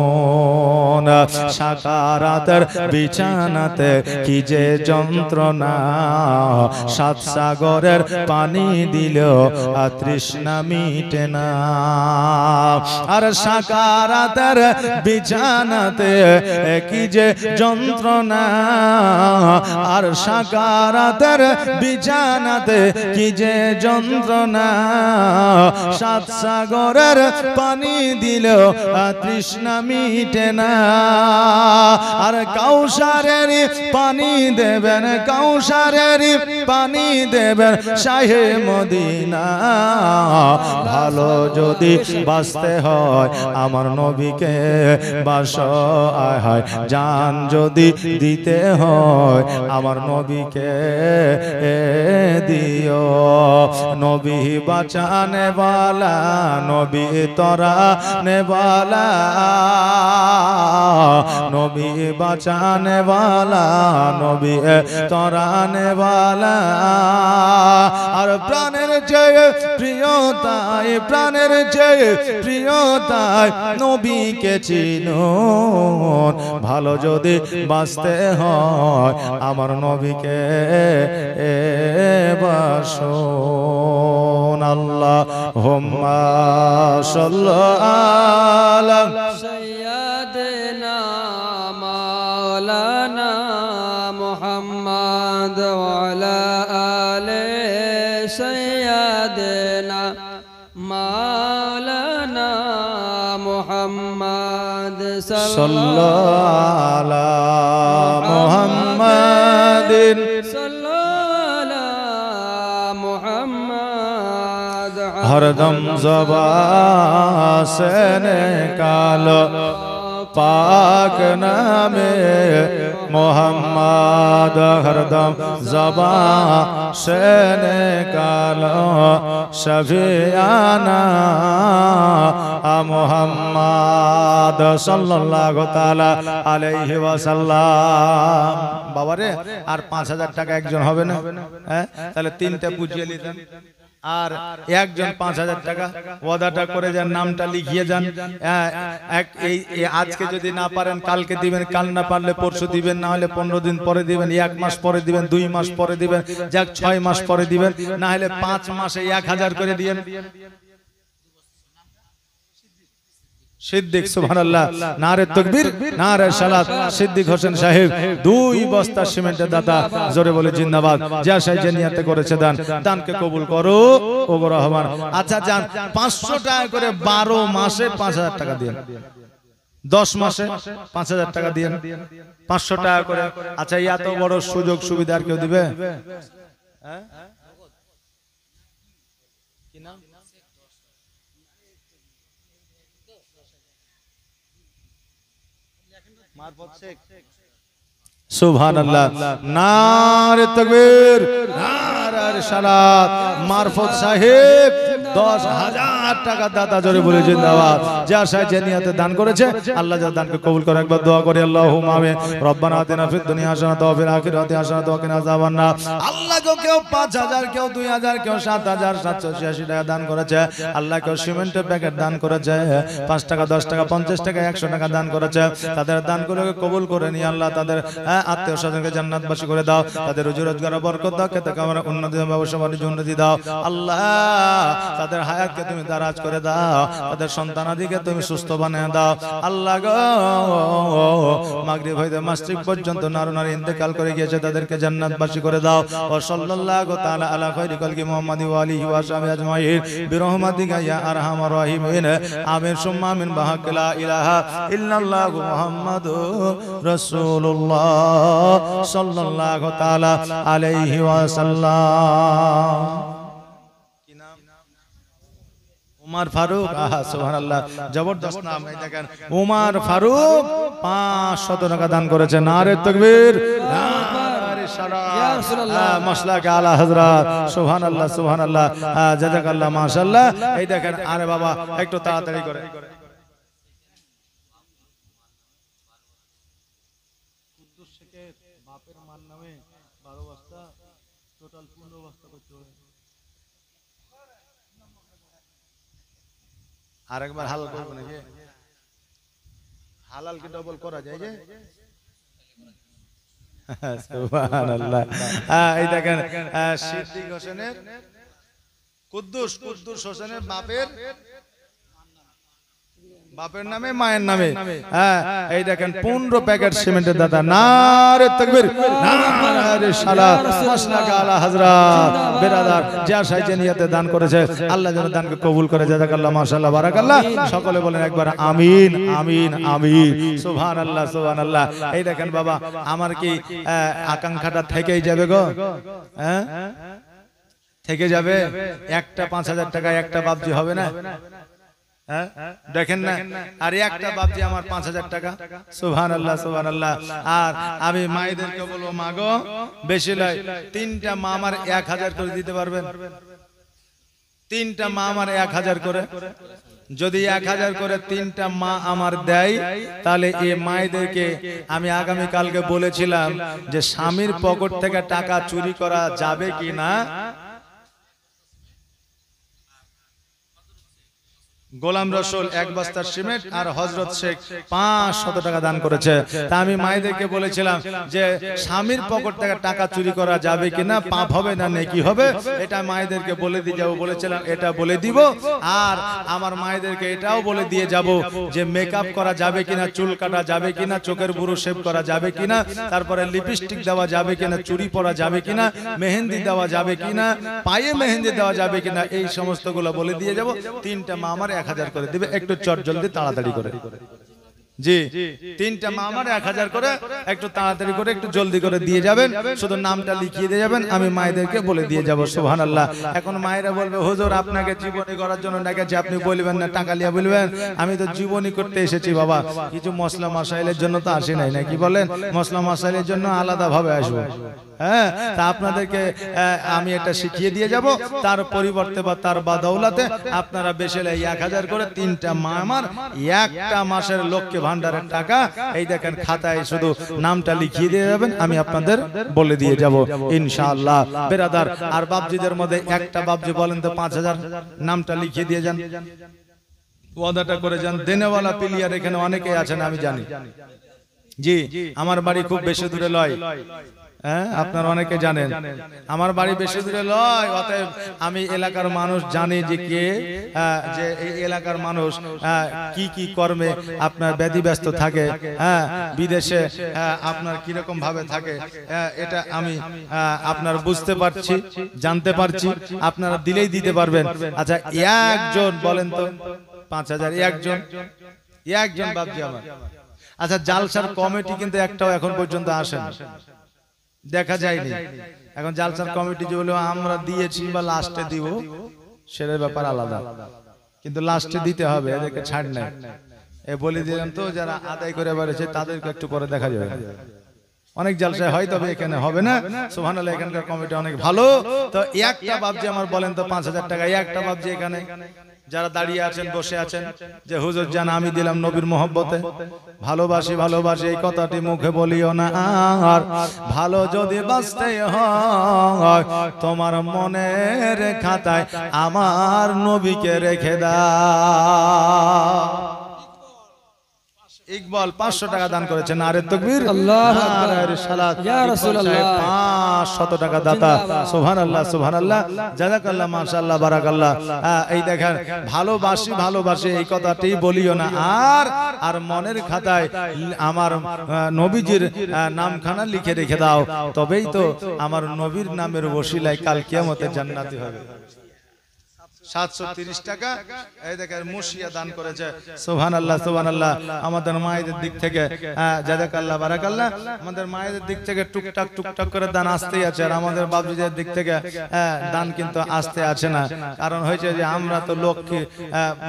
সাকারাতের বিছানাতে কি যে যন্ত্রণা, 7 সাগরের পানি দিলেও তৃষ্ণা মিটে না। আর সাকারাতের বিছানাতে কি যে যন্ত্রণা, আর সাকারাতের বিছানাতে কি যে যন্ত্রণা, 7 সাগরের পানি দিলেও তৃষ্ণা মিটে না। আর কাউসারের পানি দেবেন, কাউসারের চোখেরই পানি দেবেন শাহে মদিনা ভালো যদি বাঁচতে হয় আমার নবীকে বাসো আয় হায় জান যদি দিতে হয় আমার নবীকে দিও নবী বাঁচানে वाला নবী তরানে वाला নবী বাঁচানে वाला নবী তরানে वाला আর প্রাণের চেয়ে প্রিয়তাই প্রাণের চেয়ে প্রিয়তাই নবীকে চিনুন ভালো যদি বাঁচতে হয় আমার নবীকে বাসুন আল্লাহুম্মা সাল্লি আলা سيدنا مولانا محمد وعلى آل سيدنا مولانا محمد صلى على محمد صلى على محمد हरदम ज़बान से निकालो पाक नामे मोहम्मद हरदम ज़बान से निकालो शफियाना मोहम्मद सल्लल्लाहु ताला अलैहि वसल्लम बाबा रे আর 5000 টাকা একজন হবে না হ্যাঁ তাহলে তিনটা বুঝিয়ে নিতেন আর একজন 5000 টাকা ওয়াদাটা করে যান নামটা লিখিয়ে যান এই আজকে যদি না পারেন কালকে দিবেন কাল না পারলে পরশু দিবেন না হলে 15 দিন পরে দিবেন 1 মাস পরে দিবেন 2 মাস পরে দিবেন যাক 6 মাস পরে দিবেন না হলে 5 মাসে 1000 করে দিবেন সিদ্দিক সুবহানাল্লাহ নারে তাকবীর নারে সালাত সিদ্দিক হোসেন সাহেব 2 বস্তা সিমেন্টের দাতা জোরে বলে জিন্দাবাদ যা সাই যে নিয়তে করেছে দান দানকে কবুল করো ও গো রহমান আচ্ছা জান 500 টাকা করে 12 মাসে 5000 টাকা দেন 10 মাসে 5000 টাকা দেন 500 টাকা করে আচ্ছা এত বড় সুযোগ সুবিধা আর কেউ দিবে হ্যাঁ কি নাম সুবহানাল্লাহ নারে তাকবীর নারে সালাত মারফত সাহেব 10000 টাকা দাতা জোরে বলে জিন্দাবাদ যা সাহেব যে নিয়তে দান করেছে আল্লাহ যা দানকে কবুল করে একবার দোয়া করি আল্লাহুম্মা আমিন রব্বানা আতিনা ফিদ দুনিয়া হাসানাতাও ওয়া ফিল আখিরাতি হাসানাতাও ওয়া কিনা আযাবান্নার আল্লাহ কেউ 5000 কেউ 2000 কেউ 7786 টাকা দান করেছে আল্লাহ কেউ সিমেন্টের প্যাকেট দান করেছে 5 টাকা 10 টাকা 50 টাকা 100 টাকা দান করেছে তাদের দানগুলোকে কবুল করে নিয়ে আল্লাহ তাদের আত্মীয় স্বজনকে জান্নাতবাসী করে দাও তাদের রুজি রোজগারে বরকত দাও খেতে কামনা উন্নতি ব্যবসা বাণিজ্য উন্নতি দাও আল্লাহ তাদের হায়াতকে তুমি দারাজ করে দাও তাদের সন্তানাদিকে তুমি সুস্থ বানিয়ে দাও আল্লাহ গো মাগরিব হইতে মাসরিক পর্যন্ত নারী নারী ইন্তেকাল করে গিয়েছে তাদেরকে জান্নাতবাসী করে দাও ও সাল্লাল্লাহু তাআলা আলা খায়রি কলকি মুহাম্মাদি ওয়া আলিহি ওয়া সাহবিহি আজমাইন বিরহমাতিকা ইয়া আরহামার রাহিমিন আমিন সুম্মা আমিন বিহাক লা ইলাহা ইল্লাল্লাহু মুহাম্মাদুর রাসূলুল্লাহ সাল্লাল্লাহু তাআলা আলাইহি ওয়াসাল্লাম কি নাম উমর ফারুক সুবহানাল্লাহ জবরদস্ত নাম এই দেখেন উমর ফারুক 500 টাকা দান করেছে নারে তাকবীর নারে সালাত মাশাআল্লাহ আলা হযরত সুবহানাল্লাহ সুবহানাল্লাহ জাযাকাল্লাহ মাশাআল্লাহ এই দেখেন আরে বাবা একটু তাড়াতাড়ি করে বাপের মান নামে 12 বস্তা টোটাল 15 বস্তা করতে হবে আরেকবার হালাল করব নাকি হালাল কি ডবল করা যায় যে সুবহানাল্লাহ এই দেখেন সিদ্দিক হোসেনের কুদ্দুস হোসেনের বাপের বাপের নামে মায়ের নামে। হ্যাঁ, এই দেখেন 15 প্যাকেট সিমেন্টের দাদা। নারে তাকবীর, নারে সালাত, মাসনাকা আলা হযরত। বেরাদার যা সাইজে নিয়তে দান করেছে আল্লাহ যেন দানকে কবুল করে। জাযাকাল্লাহ, মাশাআল্লাহ, বারাকাল্লাহ। সকলে বলেন একবার আমিন, আমিন, আমিন, সুবহানাল্লাহ, সুবহানাল্লাহ। এই দেখেন বাবা, আমার কি আকাঙ্ক্ষাটা থেকেই যাবে গো? হ্যাঁ, থেকে যাবে। একটা 5000 টাকা একটা বাবজি হবে না? দেখেন না, আর একটা বাবজি আমার 5000 টাকা। সুবহানাল্লাহ, সুবহানাল্লাহ। আর আমি মায়েদেরকে বলবো, মা গো, বেশি নয়, 3টা মা আমার 1000 করে দিতে পারবেন? 3টা মা আমার 1000 করে। যদি 1000 করে 3টা মা আমার দেয়, তাহলে এই মায়েদেরকে আমি আগামী কালকে বলেছিলাম যে স্বামীর পকেট থেকে টাকা চুরি করা যাবে কিনা। গোলাম রসুল 1 বস্তা সিমেন্ট আর হযরত শেখ 500 টাকা দান করেছে। তা আমি মায়েদেরকে বলেছিলাম যে স্বামীর পকেট থেকে টাকা চুরি করা যাবে কিনা, পাপ হবে না নেকি হবে, এটা মায়েদেরকে বলে দিয়ে যাবো বলেছিলাম। এটা বলে দিব। আর আমার মায়েদেরকে এটাও বলে দিয়ে যাব যে মেকআপ করা যাবে কিনা, চুল কাটা যাবে কিনা, চোখের বুরু শেভ করা যাবে কিনা, তারপরে লিপস্টিক দেওয়া যাবে কিনা, চুড়ি পরা যাবে কিনা, মেহেন্দি দেওয়া যাবে কিনা, পায়ে মেহেন্দি দেওয়া যাবে কিনা, এই সমস্তগুলো বলে দিয়ে যাব। 3টা মা আমার 1000 করে দিবে। একটু চট জলদি তাড়াতাড়ি করে। জি, 3টা মা আমার 1000 করে, একটু তাড়াতাড়ি করে, একটু জলদি করে দিয়ে যাবেন। শুধু নামটা লিখিয়ে দিয়ে যাবেন, আমি মায়েদেরকে বলে দিয়ে যাব। সুবহানাল্লাহ। এখন মায়েরা বলবে, হুজুর আপনাকে জীবনী করার জন্য ডেকেছি, আপনি বলবেন না টাকা লিয়া বলবেন? আমি তো জীবনী করতে এসেছি বাবা, কিছু মশলা মাসাইলের জন্য তো আসি নাই, নাকি বলেন? মশলা মাসাইলের জন্য আলাদা ভাবে আসবো। হ্যাঁ, তা আপনাদেরকে আমি এটা শিখিয়ে দিয়ে যাব। তার পরিবর্তে বা তার বাদৌলতে আপনারা বেশি 1000 করে 3টা মা আমার একটা মাসের লক্ষ্মী ভান্ডারের টাকা, এই দেখেন খাতায় শুধু নামটা লিখিয়ে দিয়ে যাবেন, আমি আপনাদের বলে দিয়ে যাব ইনশাআল্লাহ। বেরাদার, আর বাবজিদের মধ্যে একটা বাবজি বলেন তো 5000 নামটা লিখিয়ে দিয়ে যান, ওয়াদাটা করে যান। দেনেওয়ালা প্লেয়ার এখানে অনেকেই আছেন, আমি জানি। জি, আমার বাড়ি খুব বেশি দূরে লয়। হ্যাঁ, আপনারা অনেকে জানেন আমার বাড়ি বেশি দূরে লয়। অতএব আমি এলাকার মানুষ জানি যে কে, যে এই এলাকার মানুষ কি কি কর্মে আপনার ব্যতিব্যস্ত থাকে, হ্যাঁ, বিদেশে আপনার কিরকম ভাবে থাকে, এটা আমি আপনার বুঝতে পারছি, জানতে পারছি। আপনারা দিলেই দিতে পারবেন। আচ্ছা, একজন বলেন তো 5000, একজন বাবজি আমার। আচ্ছা, জালসার কমিটি কিন্তু একটাও এখন পর্যন্ত আসেন, দেখা যায়নি। এখন জালসার কমিটি যে বলে আমরা দিয়েছি বা লাস্টে দিব, সেটার ব্যাপার আলাদা, কিন্তু লাস্টে দিতে হবে, এদেরকে ছাড় নাই। এ বলে দিলাম তো, যারা আদায় করে বেড়েছে তাদেরকে একটু পরে দেখা যাবে। অনেক জালসায় হয়, তবে এখানে হবে না। সুবহানাল্লাহ, এখানকার কমিটি অনেক ভালো। তো একটা বাবজি আমার বলেন তো 5000 টাকা, একটা বাবজি এখানে যারা দাঁড়িয়ে আছেন, বসে আছেন, যে হুজুর জান আমি দিলাম নবীর মহব্বতে, ভালোবাসি ভালোবাসি এই কথাটি মুখে বলিও না, আর ভালো যদি বাঁচতে হয় তোমার মনের খাতায় আমার নবীকে রেখে দাও। ইকবাল 500 টাকা দান করেছেন। নারে তাকবীর, আল্লাহু আকবার, নারে সালাত। ইয়া রাসূলুল্লাহ 500 টাকা দাতা। সুবহানাল্লাহ, সুবহানাল্লাহ, জাযাকাল্লাহ, মাশাআল্লাহ, বারাকাল্লাহ। এই দেখেন, ভালোবাসি ভালোবাসি এই কথাটি বলিও না, আর মনের খাতায় আমার নবীজির নামখানা লিখে রেখে দাও, তবেই তো আমার নবীর নামের ওসিলায় কাল কিয়ামতে জান্নাতি হবে। 730 টাকা এই দেখেন মুশিয়া দান করেছে। সুবহানাল্লাহ, সুবহানাল্লাহ। আমাদের মায়েদের দিক থেকে জাযাকাল্লাহ, বারাকাল্লাহ। আমাদের মায়েদের দিক থেকে টুকটাক টুকটাক করে দান আসতেই আছে, আর আমাদের বাবুদের দিক থেকে দান কিন্তু আসতে আছে না। কারণ হয়েছে যে আমরা তো লক্ষ্মী,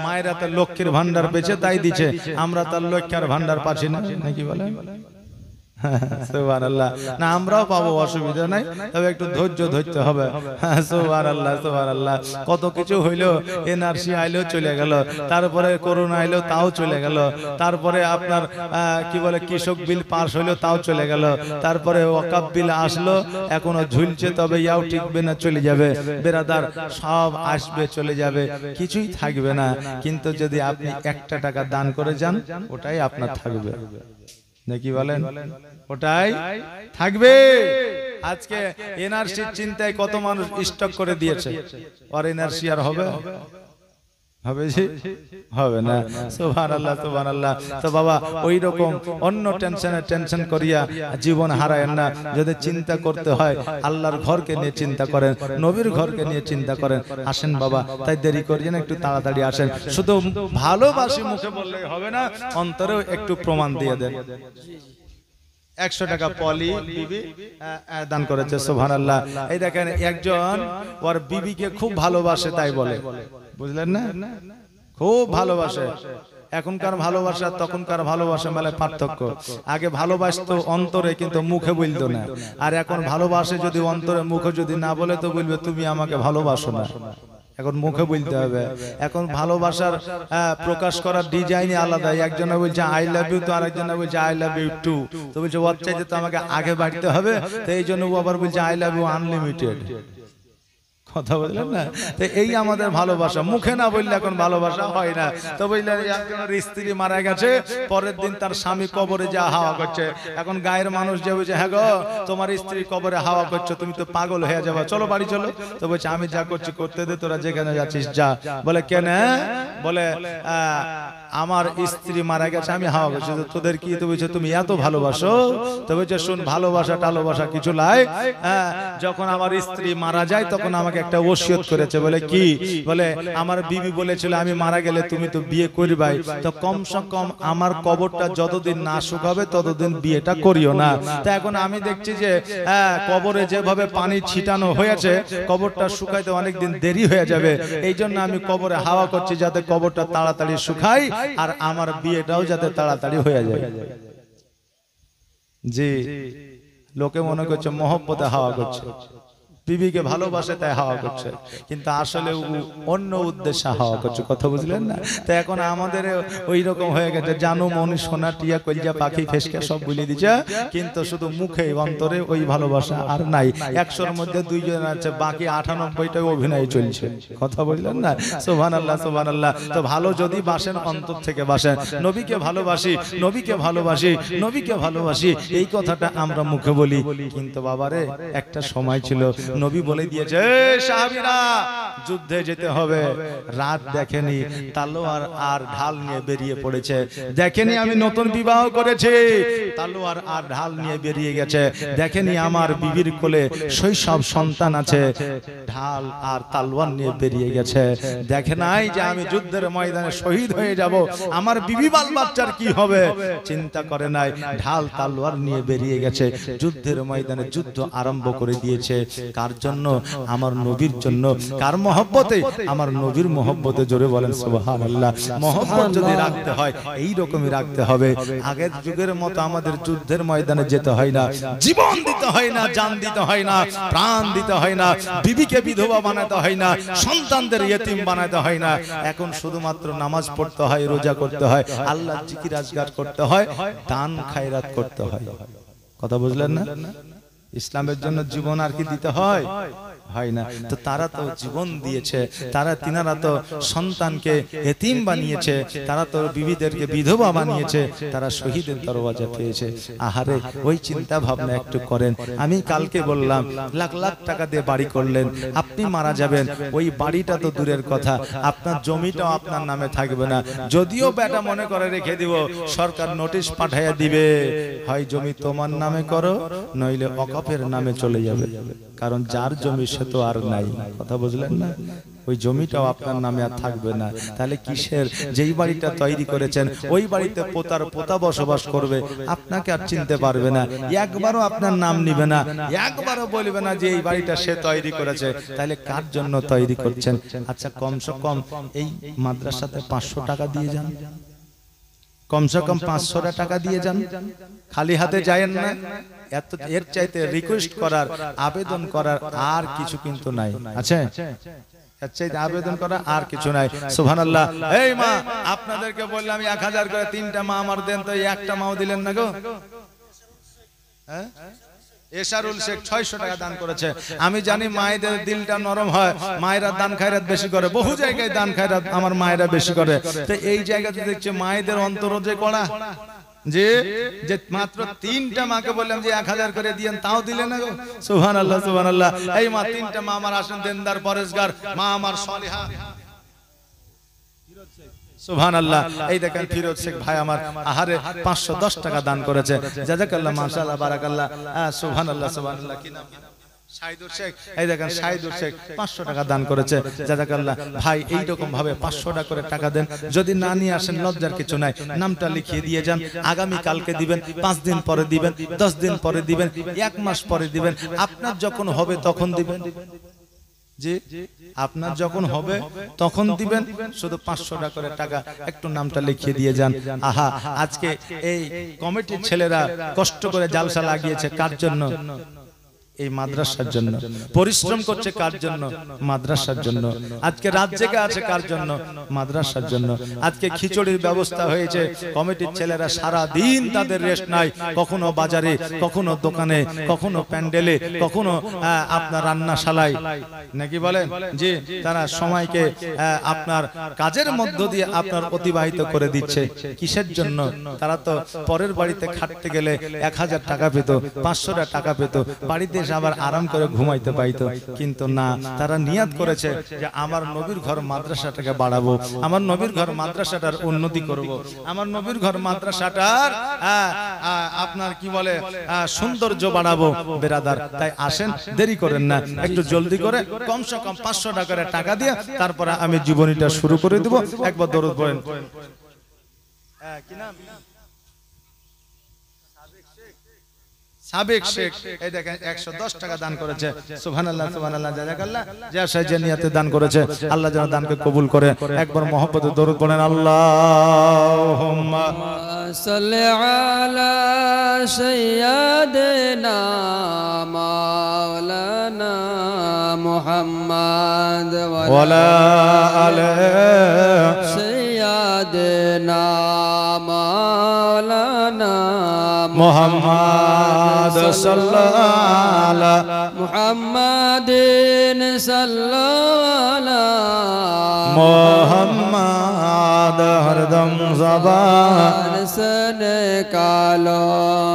মায়েরা তো লক্ষ্মীর ভান্ডার বেঁচে তাই দিচ্ছে, আমরা তার লক্ষ্যের ভান্ডার পাচ্ছি না, নাকি বলে? সুবহানাল্লাহ। না, আমরাও পাবো, অসুবিধা নাই, তবে একটু ধৈর্য ধরতে হবে। সুবহানাল্লাহ, সুবহানাল্লাহ। কত কিছু হইলো, এনআরসি আইলো চলে গেল, তারপরে করোনা আইলো তাও চলে গেল, তারপরে আপনার কি বলে কৃষক বিল পাস হইলো তাও চলে গেল, তারপরে ওয়াকাফ বিল আসলো, এখনো ঝুলছে, তবে ইয়াও টিকবে না, চলে যাবে। বেরাদার, সব আসবে চলে যাবে, কিছুই থাকবে না। কিন্তু যদি আপনি 1 টাকা দান করে যান, ওটাই আপনার থাকবে, নাকি বলেন? ওটাই থাকবে। আজকে এনআরসির চিন্তায় কত মানুষ স্টক করে দিয়েছে, আর এনআরসি আর হবে? হবে জি হবে না সুবহানাল্লাহ সুবহানাল্লাহ তো বাবা ওই রকম অন্য টেনশন করিয়া জীবন হারায়েন না যদি চিন্তা করতে হয় আল্লাহর ঘরকে নিয়ে চিন্তা করেন নবীর ঘরকে নিয়ে চিন্তা করেন আসেন বাবা তাই দেরি করিয়েন একটু তাড়াতাড়ি আসেন শুধু ভালোবাসি মুখে বললেই হবে না অন্তরেও একটু প্রমাণ দিয়ে দেন 100 টাকা পলি বিবি দান করেছে সুবহানাল্লাহ এই দেখেন একজন ওর বিবিকে খুব ভালোবাসে তাই বলে বুঝলেন না খুব ভালোবাসে এখনকার ভালোবাসা তখনকার ভালোবাসা মানে পার্থক্য আগে ভালোবাসতো অন্তরে কিন্তু মুখে বলতো না আর এখন ভালোবাসে যদি অন্তরে মুখে যদি না বলে তো বলবে তুমি আমাকে ভালোবাসো না এখন মুখে বলতে হবে এখন ভালোবাসার প্রকাশ করার ডিজাইনই আলাদা একজনে বলছে আই লাভ ইউ তো আরেকজনে বলছে আই লাভ ইউ টু তো বলছে ওর চাইতে তো আমাকে আগে বাড়তে হবে তো এই জন্য ও আবার বলছে আই লাভ ইউ আনলিমিটেড কথা বললেন না তো এই আমাদের ভালোবাসা মুখে না বললে এখন ভালোবাসা হয় না তো বললেন একজনের স্ত্রী মারা গেছে পরের দিন তার স্বামী কবরে যা হাওয়া করছে এখন গায়ের মানুষ যে বলছে হ্যাঁ গো তোমার স্ত্রী কবরে হাওয়া করছো তুমি তো পাগল হয়ে যাবে চলো বাড়ি চলো তো বলছে আমি যা করছি করতে দে তোরা যেখানে যাচ্ছিস যা বলে কেন বলে আমার স্ত্রী মারা গেছে আমি হাওয়া করছি তো তোদের কি তো বলছে তুমি এত ভালোবাসো তো বলছে শুন ভালোবাসা টালোবাসা কিছু লাই যখন আমার স্ত্রী মারা যায় তখন আমাকে একটা ওসিয়ত করেছে বলে কি বলে আমার বিবি বলেছিল আমি মারা গেলে তুমি তো বিয়ে করবাই তো কমসে কম আমার কবরটা যতদিন না শুকাবে ততদিন বিয়েটা করিও না তো এখন আমি দেখছি যে কবরে যেভাবে পানি ছিটানো হয়েছে কবরটা শুকাইতে অনেকদিন দেরি হয়ে যাবে এই জন্য আমি কবরে হাওয়া করছি যাতে কবরটা তাড়াতাড়ি শুকায় আর আমার বিয়েটাও যাতে তাড়াতাড়ি হয়ে যায় জি লোকে মনে করছে মহব্বতে হাওয়া করছে বিবিকে ভালোবাসে তাই হাওয়া করছে কিন্তু আসলে অন্য উদ্দেশ্যে হাওয়া করছে কথা বুঝলেন না তো এখন আমাদের ওই রকম হয়ে গেছে জানু মনি সোনা টিয়া কলিজা পাখি ফেসকে সব বলে দিচ্ছে কিন্তু শুধু মুখে অন্তরে ওই ভালোবাসা আর নাই 100-র মধ্যে 2 জন আছে বাকি 98টা অভিনয় চলছে কথা বুঝলেন না সুবহানাল্লাহ সুবহানাল্লাহ তো ভালো যদি বাসেন অন্তর থেকে বাসেন নবীকে ভালোবাসি নবীকে ভালোবাসি নবীকে ভালোবাসি এই কথাটা আমরা মুখে বলি কিন্তু বাবারে একটা সময় ছিল নবী বলে দিয়েছে সাহাবীরা যুদ্ধে যেতে হবে রাত দেখেনি তলোয়ার আর ঢাল নিয়ে বেরিয়ে পড়েছে দেখেনি আমি নতুন বিবাহ করেছি তলোয়ার আর ঢাল নিয়ে বেরিয়ে গেছে দেখেনি আমার বিবির কোলে শৈশব সন্তান আছে ঢাল আর তলোয়ার নিয়ে বেরিয়ে গেছে দেখে নাই যে আমি যুদ্ধের ময়দানে শহীদ হয়ে যাব আমার বিবি বাল বাচ্চার কি হবে চিন্তা করে নাই ঢাল তলোয়ার নিয়ে বেরিয়ে গেছে যুদ্ধের ময়দানে যুদ্ধ আরম্ভ করে দিয়েছে কার জন্য আমার নবীর জন্য কার মহব্বতে আমার নবীর মহব্বতে জোরে বলেন সুবহানাল্লাহ মহব্বত যদি রাখতে হয় এই রকমই রাখতে হবে আগের যুগের মতো আমাদের যুদ্ধের ময়দানে যেতে হয় না জীবন দিতে হয় না জান দিতে হয় না প্রাণ দিতে হয় না বিবিকে বিধবা বানাতে হয় না সন্তানদের ইয়েতিম বানাতে হয় না এখন শুধুমাত্র নামাজ পড়তে হয় রোজা করতে হয় আল্লাহর জিকির আজগার করতে হয় দান খায়রাত করতে হয় কথা বুঝলেন না ইসলামের জন্য জীবন আর কি দিতে হয় হয় না তো তারা তো জীবন দিয়েছে তিনারা তো সন্তানকে এতিম বানিয়েছে তারা তো বিবিদেরকে বিধবা বানিয়েছে তারা শহীদের দরওয়াজা পেয়েছে আহারে ওই চিন্তা ভাবনা একটু করেন আমি কালকে বললাম লাখ লাখ টাকা দিয়ে বাড়ি করলেন আপনি মারা যাবেন ওই বাড়িটা তো দূরের কথা আপনার জমিটাও আপনার নামে থাকবে না যদিও বেটা মনে করে রেখে দিব সরকার নোটিশ পাঠাইয়া দিবে হয় জমি তোমার নামে করো নইলে অকফের নামে চলে যাবে কারণ যার জমি সে তো আর নাই কথা বুঝলেন না ওই জমিটাও আপনার নামে আর থাকবে না তাহলে কিসের যেই বাড়িটা তৈরি করেছেন ওই বাড়িতে পোতা বসবাস করবে আপনাকে আর চিনতে পারবে না একবারও আপনার নাম নিবে না একবারও বলবে না যে এই বাড়িটা সে তৈরি করেছে তাহলে কার জন্য তৈরি করছেন আচ্ছা কমসে কম এই মাদ্রাসাতে 500 টাকা দিয়ে যান কমসে কম 500 টাকা দিয়ে যান খালি হাতে যায়েন না এর চাইতে রিকোয়েস্ট করার আবেদন করার আর কিছু কিন্তু নাই আছে আবেদন করা আর কিছু নাই সুবহানাল্লাহ এই মা আপনাদেরকে বললাম 1000 করে 3টা মা আমার দেন তো একটা মাও দিলেন না গো হ্যাঁ এশারুল শেখ 600 টাকা দান করেছে আমি জানি মায়েদের দিলটা নরম হয় মায়েরা দান খায়রাত বেশি করে বহু জায়গায় দান খায়রাত আমার মায়েরা বেশি করে তো এই জায়গাতে দেখছে মায়েদের অন্তর যে কড়া যে মাত্র 3টা মাকে বললাম যে 1000 করে দিয়েন তাও দিলেন না গো সুবহানাল্লাহ সুবহানাল্লাহ এই মা 3টা মা আমার আসেন দেনদার পরেশগার মা আমার সালেহা সুবহানাল্লাহ। এই দেখেন ফিরোজ শেখ ভাই আমার আহারে 510 টাকা দান করেছে, জাযাকাল্লাহ, মাশাআল্লাহ, বারাকাল্লাহ, সুবহানাল্লাহ, সুবহানাল্লাহ। কি নাম? শাহিদুর শেখ। এই দেখেন শাহিদুর শেখ 500 টাকা দান করেছে, জাযাকাল্লাহ। ভাই এইরকম ভাবে 500 টাকা করে টাকা দেন, যদি না নিয়ে আসেন লজ্জার কিছু নাই, নামটা লিখিয়ে দিয়ে যান। আগামী কালকে দিবেন, 5 দিন পরে দিবেন, 10 দিন পরে দিবেন, 1 মাস পরে দিবেন, আপনার যখন হবে তখন দিবেন। জি, আপনার যখন হবে তখন দিবেন, শুধু 500 টাকা করে টাকা একটু নামটা লিখিয়ে দিয়ে যান। আহা, আজকে এই কমিটির ছেলেরা কষ্ট করে জালসা লাগিয়েছে কার জন্য? এই মাদ্রাসার জন্য। পরিশ্রম করছে কার জন্য? মাদ্রাসার জন্য। আজকে রাত জেগে আছে কার জন্য? মাদ্রাসার জন্য। আজকে খিচুড়ির ব্যবস্থা হয়েছে, কমিটির ছেলেরা সারা দিন তাদের রেস্ট নাই, কখনো বাজারে, কখনো দোকানে, কখনো প্যান্ডেলে, কখনো আপনার রান্নাশালায়, নাকি বলেন? জি, তারা সময়কে আপনার কাজের মধ্য দিয়ে আপনার অতিবাহিত করে দিচ্ছে। কিসের জন্য? তারা তো পরের বাড়িতে খাটতে গেলে 1000 টাকা পেত, 500 টাকা পেত, বাড়িতে আবার আরাম করে ঘুমাইতে পাইতো, কিন্তু না, তারা নিয়াত করেছে যে আমার নবীর ঘর মাদ্রাসাটাকে বাড়াবো, আমার নবীর ঘর মাদ্রাসাটার উন্নতি করব, আমার নবীর ঘর মাদ্রাসাটার আপনার কি বলে সৌন্দর্য বাড়াবো। বেরাদার, তাই আসেন, দেরি করেন না, একটু জলদি করে কমসে কম 500 টাকা দিয়ে তারপরে আমি জীবনীটা শুরু করে দেব। একবার দরুদ পড়েন। কি নাম? সাবেক শেখ। এই দেখেন 110 টাকা দান করেছে, সুবহানাল্লাহ, সুবহানাল্লাহ, জাযাকাল্লাহ। যে আশায় যে নিয়তে দান করেছে আল্লাহ যেন দানকে কবুল করে। একবার মহব্বতে দরুদ পড়েন। আল্লাহুম্মা সাল্লি আলা সাইয়্যিদিনা মাওলানা মুহাম্মদ ওয়ালা আলি সাইয়্যিদিনা মাওলানা মুহাম্মদ সাল্লাল্লাহু মুহাম্মাদিন সাল্লাল্লাহু মুহাম্মদ হরদম জবান সনে কালো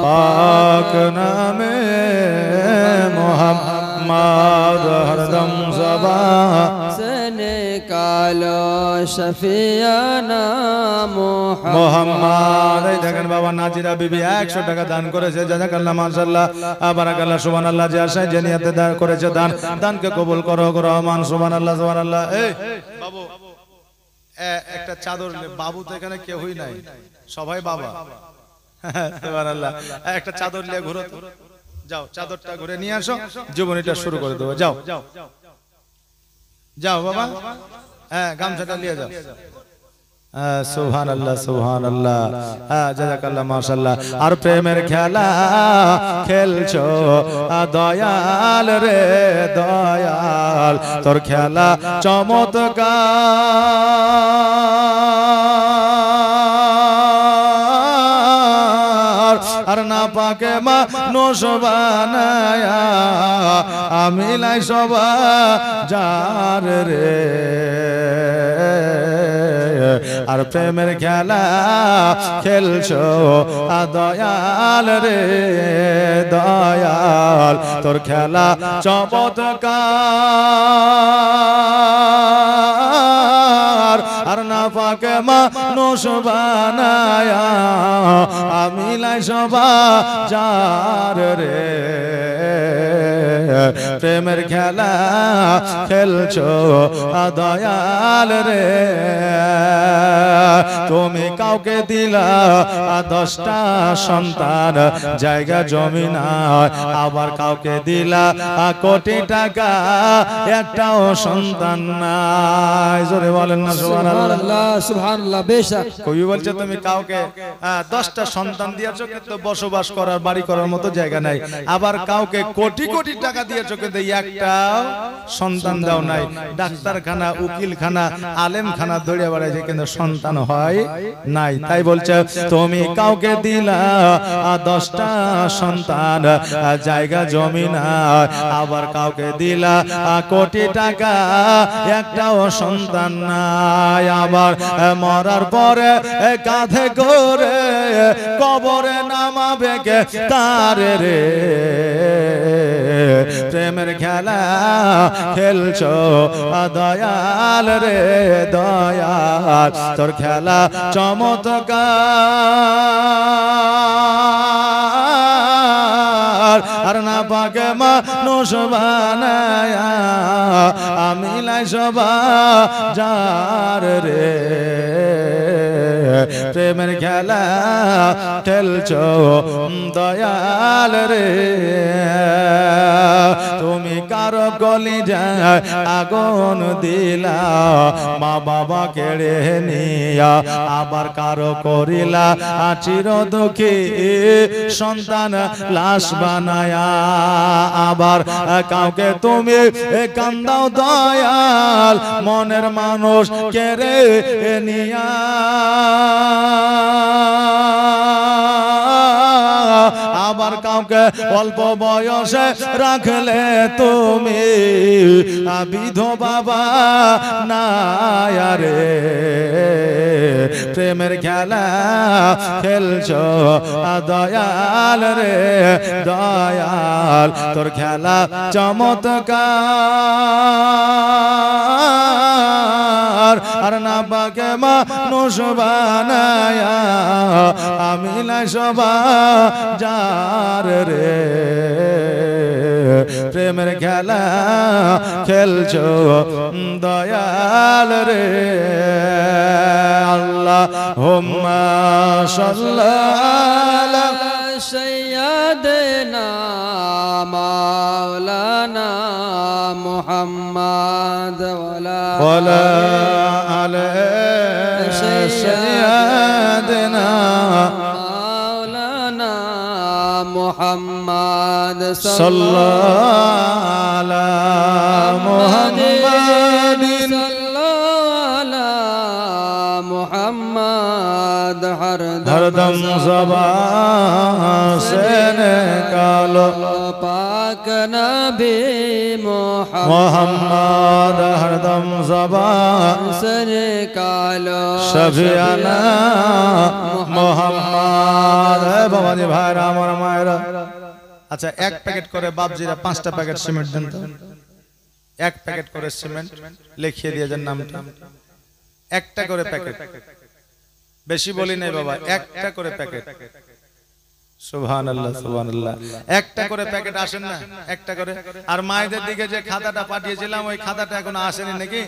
পাক নামে মুহাম্মদ হরদম জবান সনে কালো শফিয়ানা মুহাম্মদ। এই দেখেন বাবা নাজিরা বিবি 100 টাকা দান করেছে, জাযাকাল্লাহ, মাশাআল্লাহ, বারাকাল্লাহ, সুবহানাল্লাহ। যে আশায় যে নিয়তে দান করেছে দানকে কবুল করো রহমান, সুবহানাল্লাহ, সুবহানাল্লাহ। এই বাবু একটা চাদর, বাবু তো এখানে কেউই নাই, সবাই বাবা, সুবহানাল্লাহ। একটা চাদর নিয়ে ঘুরো তো, যাও চাদরটা ঘুরে নিয়ে আসো, জীবনীটা শুরু করে দেবো। যাও যাও বাবা, গামছাটা নিয়ে যাও। সুবহানাল্লাহ, সুবহানাল্লাহ, জাযাকাল্লাহ, মাশাআল্লাহ। আর প্রেমের খেলা খেলছো দয়াল রে দয়াল, তোর খেলা চমৎকার, আর না পাকে মানুষ বানায়া আমি লাই সবা যার রে। আর প্রেমের খেলা খেলছো দয়াল রে দয়াল, তোর খেলা চমৎকার, আর না পাকে মানুষ বানায়া আমি লাই সবা যার রে। প্রেমের খেলা খেলছো দয়াল রে, তুমি কাউকে দিলা 10টা সন্তান, জায়গা জমি নাই, আবার কাউকে দিলা কোটি টাকা, একটাও সন্তান নাই। জোরে বলেন না সুবহানাল্লাহ, সুবহানাল্লাহ। বেশক কবি বলছে তুমি কাউকে 10টা সন্তান দিয়েছো, কিন্তু বসবাস করার, বাড়ি করার মতো জায়গা নাই। আবার কাউকে কোটি কোটি টাকা দিয়েছো, কিন্তু একটাও সন্তান দাও নাই। ডাক্তারখানা, উকিলখানা, আলেমখানা দৌড়ে বেড়াইছে, কিন্তু সন্তান হয় নাই। তাই বলছে তুমি কাউকে দিলা 10টা সন্তান, জায়গা জমি নাই, আবার কাউকে দিলা কোটি টাকা, একটাও সন্তান নাই। আবার মরার পরে কাঁধে করে কবরে নামা পাবে কে তার রে প্রেমের খেলা খেলছো দয়াল রে দয়াল তোর খেলা চমৎকার আর না পাকে মানুষ বানায়া আমি লাই সবা যার রে প্রেমের খেলা খেলছো দয়াল রে তুমি কারো গলি যায় আগুন দিলা মা বাবা কেড়ে নিয়া আবার কারো করিলা চির দুঃখী সন্তান লাশ বানায়া আবার কাউকে তুমি কান্দাও দয়াল মনের মানুষ কেড়ে নিয়া আবার কাউকে অল্প বয়সে রাখলে তুমি বিধবা বানায়া রে প্রেমের খেলা খেলছো দয়াল রে দয়াল তোর খেলা চমৎকার আর না পাকে মানুষ বানায়া আমি লাই সবা যার রে প্রেমের খেলা খেলছো দয়াল রে আল্লাহুম্মা সাল্লি سيدنا مولانا محمد ولا على سيدنا مولانا محمد صلى الله على محمد صلى على محمد हरदम ज़बान से निकालो पाक नबी मोहम्मद हरदम ज़बान से निकालो शफियाना मोहम्मद बाबा जी भाई राम और मायरा अच्छा एक पैकेट करे बाप जीरा 5टा पैकेट सीमेंट दें तो एक पैकेट करे सीमेंट लिखिए दिया जन नाम একটা করে প্যাকেট বেশি বলি নাই বাবা একটা করে প্যাকেট সুবহানাল্লাহ সুবহানাল্লাহ একটা করে প্যাকেট আসেন না একটা করে আর মায়েদের দিকে যে খাতাটা পাঠিয়েছিলাম ওই খাতাটা এখনো আসেনি নাকি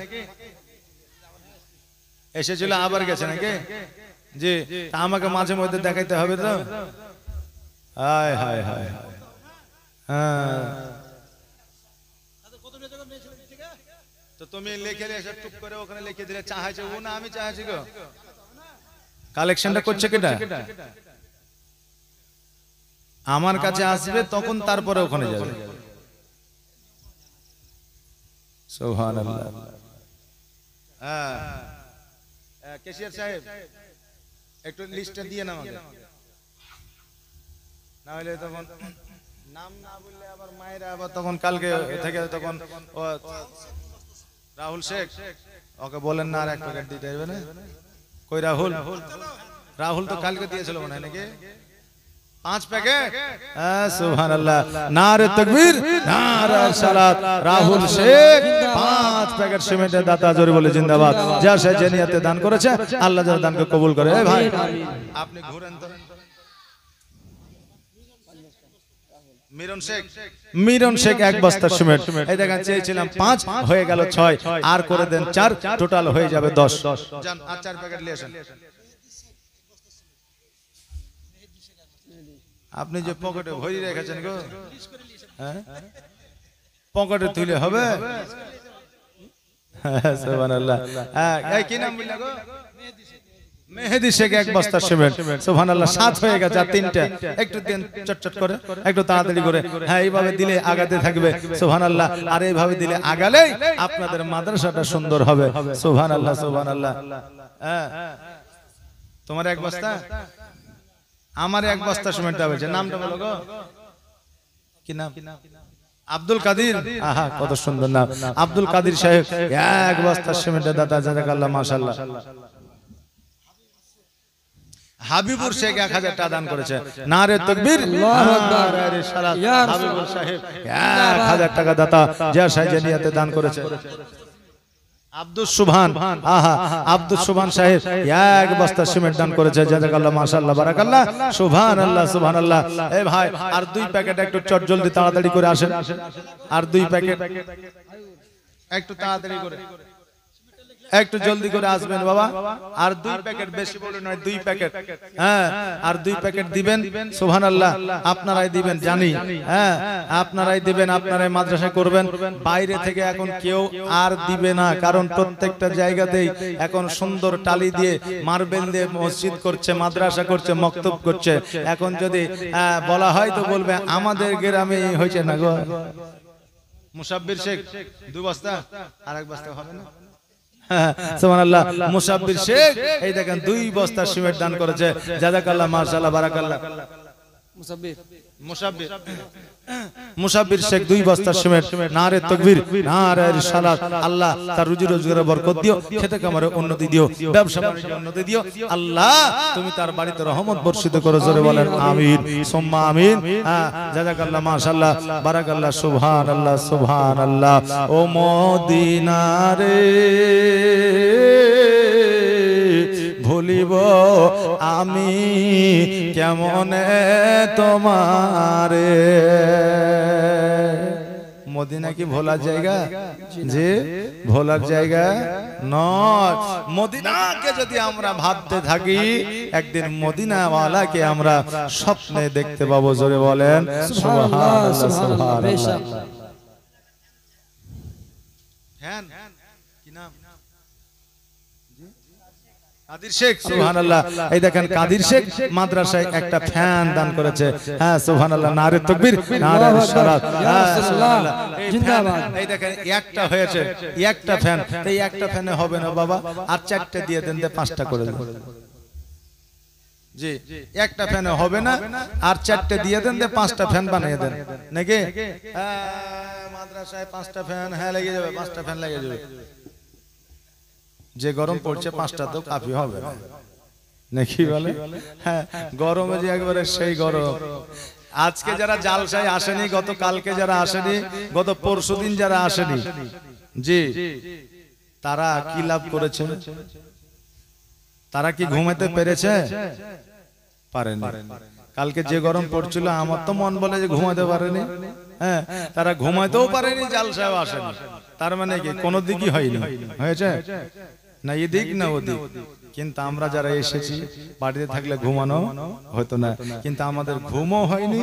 এসেছিল আবার গেছে নাকি জি তা আমাকে মাঝে মধ্যে দেখাইতে হবে তো হায় হায় হায় হ্যাঁ তো তুমি লিখে এসে টুক করে ওখানে লিখে দিলে চাইছে ও না আমি চাইছি গো কালেকশনটা করছে কেটা আমার কাছে আসবে তখন তারপরে ওখানে যাবে সুবহানাল্লাহ হ্যাঁ ক্যাশিয়ার সাহেব একটু লিস্টটা দিয়ে নাও আমাকে না হলে তখন নাম না বললে আবার মায়েরা আবার তখন কালকে থেকে তখন রাহুল শেখ ওকে বলেন না আর এক প্যাকেট দিতে হবে না কই রাহুল রাহুল তো কালকে দিয়েছিল মনে হয় নাকি 5 প্যাকেট সুবহানাল্লাহ নারে তাকবীর নারে সালাত রাহুল শেখ 5 প্যাকেট সিমেন্টের দাতা জোরে বলে জিন্দাবাদ যা সে যে নিয়তে দান করেছে আল্লাহ যেন দানকে কবুল করে এ ভাই আপনি ঘুরেন তো মিরন শেখ এক বস্তা সিমেন্ট এই দেখেন চেয়েছিলাম 5 হয়ে গেল 6 আর করে দেন 4 টোটাল হয়ে যাবে 10 জান আর 4 প্যাকেট নিয়ে আসেন আপনি যে পকেটে ভরি রেখেছেন গো হ্যাঁ পকেটে তুলে হবে সুবহানাল্লাহ এই কি নাম বললা গো মেহেদি শেখ এক বস্তা সিমেন্ট সুবহানাল্লাহ 7 হয়ে গেছে আর 3টা একটু দেন চটচট করে একটু তাড়াতাড়ি করে হ্যাঁ এইভাবে দিলে আগাতে থাকবে সুবহানাল্লাহ আর এইভাবে দিলে আগালেই আপনাদের মাদ্রাসাটা সুন্দর হবে সুবহানাল্লাহ সুবহানাল্লাহ হ্যাঁ তোমার এক বস্তা আমার এক বস্তা সিমেন্ট হবে নামটা বলো গো কি নাম আব্দুল কাদির আহা কত সুন্দর নাম আব্দুল কাদির সাহেব এক বস্তা সিমেন্টের দাতা জাযাকাল্লাহ মাশাআল্লাহ হাবিবুর শেখ 1000 টাকা দান করেছে। নারে তাকবীর, আল্লাহু আকবার। নারে রিসালাত। ইয়া রাসূল। হাবিবুর সাহেব 1000 টাকা দাতা যা সাহায্য নিয়তে দান করেছে। আব্দুল সুবহান, আহা আব্দুল সুবহান সাহেব 1 বস্তা সিমেন্ট দান করেছে। জাযাকাল্লাহ, মাশাআল্লাহ, বারাকাল্লাহ, সুবহানাল্লাহ, সুবহানাল্লাহ। এই ভাই আর 2 প্যাকেট একটু চট জলদি তাড়াতাড়ি করে আসেন। আর 2 প্যাকেট একটু তাড়াতাড়ি করে, একটু জলদি করে আসবেন বাবা। আর 2 প্যাকেট, বেশি বলে নয়, 2 প্যাকেট। হ্যাঁ, আর 2 প্যাকেট দিবেন। সুবহানাল্লাহ, আপনারাই দিবেন জানি। হ্যাঁ, আপনারাই দিবেন, আপনারাই মাদ্রাসা করবেন। বাইরে থেকে এখন কেউ আর দিবে না, কারণ প্রত্যেকটা জায়গাতেই এখন সুন্দর টালি দিয়ে, মার্বেল দিয়ে মসজিদ করছে, মাদ্রাসা করছে, মক্তব করছে। এখন যদি বলা হয় তো বলবে আমাদের গ্রামে হয়েছে না গো। মুসাব্বির শেখ 2 বস্তা, আর 1 বস্তা হবে না? সুবহানাল্লাহ, মুসাব্বির শেখ এই দেখেন 2 বস্তা সিমেন্ট দান করেছে। জাযাকাল্লাহ, মাশাআল্লাহ, বারাকাল্লাহ। মুসাব্বির শেখ 2 বস্তা সিমেন্ট। নারে তাকবীর, নারে রিসালাত। আল্লাহ তার রুজি রোজগারে বরকত দিও, খেতে কামারে উন্নতি দিও, ব্যবসা বাণিজ্যে উন্নতি দিও। আল্লাহ তুমি তার বাড়িতে রহমত বর্ষিত করো, জোরে বলেন আমিন, সুম্মা আমিন। জাযাকাল্লাহ, মাশাআল্লাহ, বারাকাল্লাহ, সুবহানাল্লাহ, সুবহানাল্লাহ। ও মদিনা রে ভুলিব আমি কেমনে তোমারে। মদিনা কি ভোলার জায়গা? যে ভোলার জায়গা নয়। মদিনাকে যদি আমরা ভাবতে থাকি, একদিন মদিনাওয়ালাকে আমরা স্বপ্নে দেখতে পাবো। জোরে বলেন সুবহানাল্লাহ, সুবহানাল্লাহ। হ্যাঁ, কি নাম? কাদির শেখ, সুবহানাল্লাহ। এই দেখেন কাদির শেখ মাদ্রাসায় একটা ফ্যান দান করেছে। হ্যাঁ, সুবহানাল্লাহ, নারে তাকবীর, নারে রিসালাত। সুবহানাল্লাহ, জিন্দাবাদ। এই দেখেন একটা হয়েছে, একটা ফ্যান। এই একটা ফ্যানে হবে না বাবা, আর 4টে দিয়ে দেন, 5টা করে দেন। জি, একটা ফ্যানে হবে না, আর 4টে দিয়ে দেন, 5টা ফ্যান বানিয়ে দেন নাকি? মাদ্রাসায় 5টা ফ্যান, হ্যাঁ লেগে যাবে, 5টা ফ্যান লেগে যাবে। যে গরম পড়ছে 5টা তো কাফি হবে নাকি বলে? হ্যাঁ, গরমে যে একবারে সেই গরম। আজকে যারা জালসায় আসেনি, গত কালকে যারা আসেনি, গত পরশুদিন যারা আসেনি, জি, তারা কি লাভ করেছে? তারা কি ঘুমাতে পেরেছে? পারেনি। কালকে যে গরম পড়ছিল, আমার তো মন বলে যে ঘুমাতে পারেনি। হ্যাঁ, তারা ঘুমাতেও পারেনি, জালসায় আসেনি। তার মানে কি কোনো দিকই হয়নি? হয়েছে না এদিক না ওদিক। কিন্তু আমরা যারা এসেছি, বাড়িতে থাকলে ঘুমানো হতো না, কিন্তু আমাদের ঘুমও হয়নি,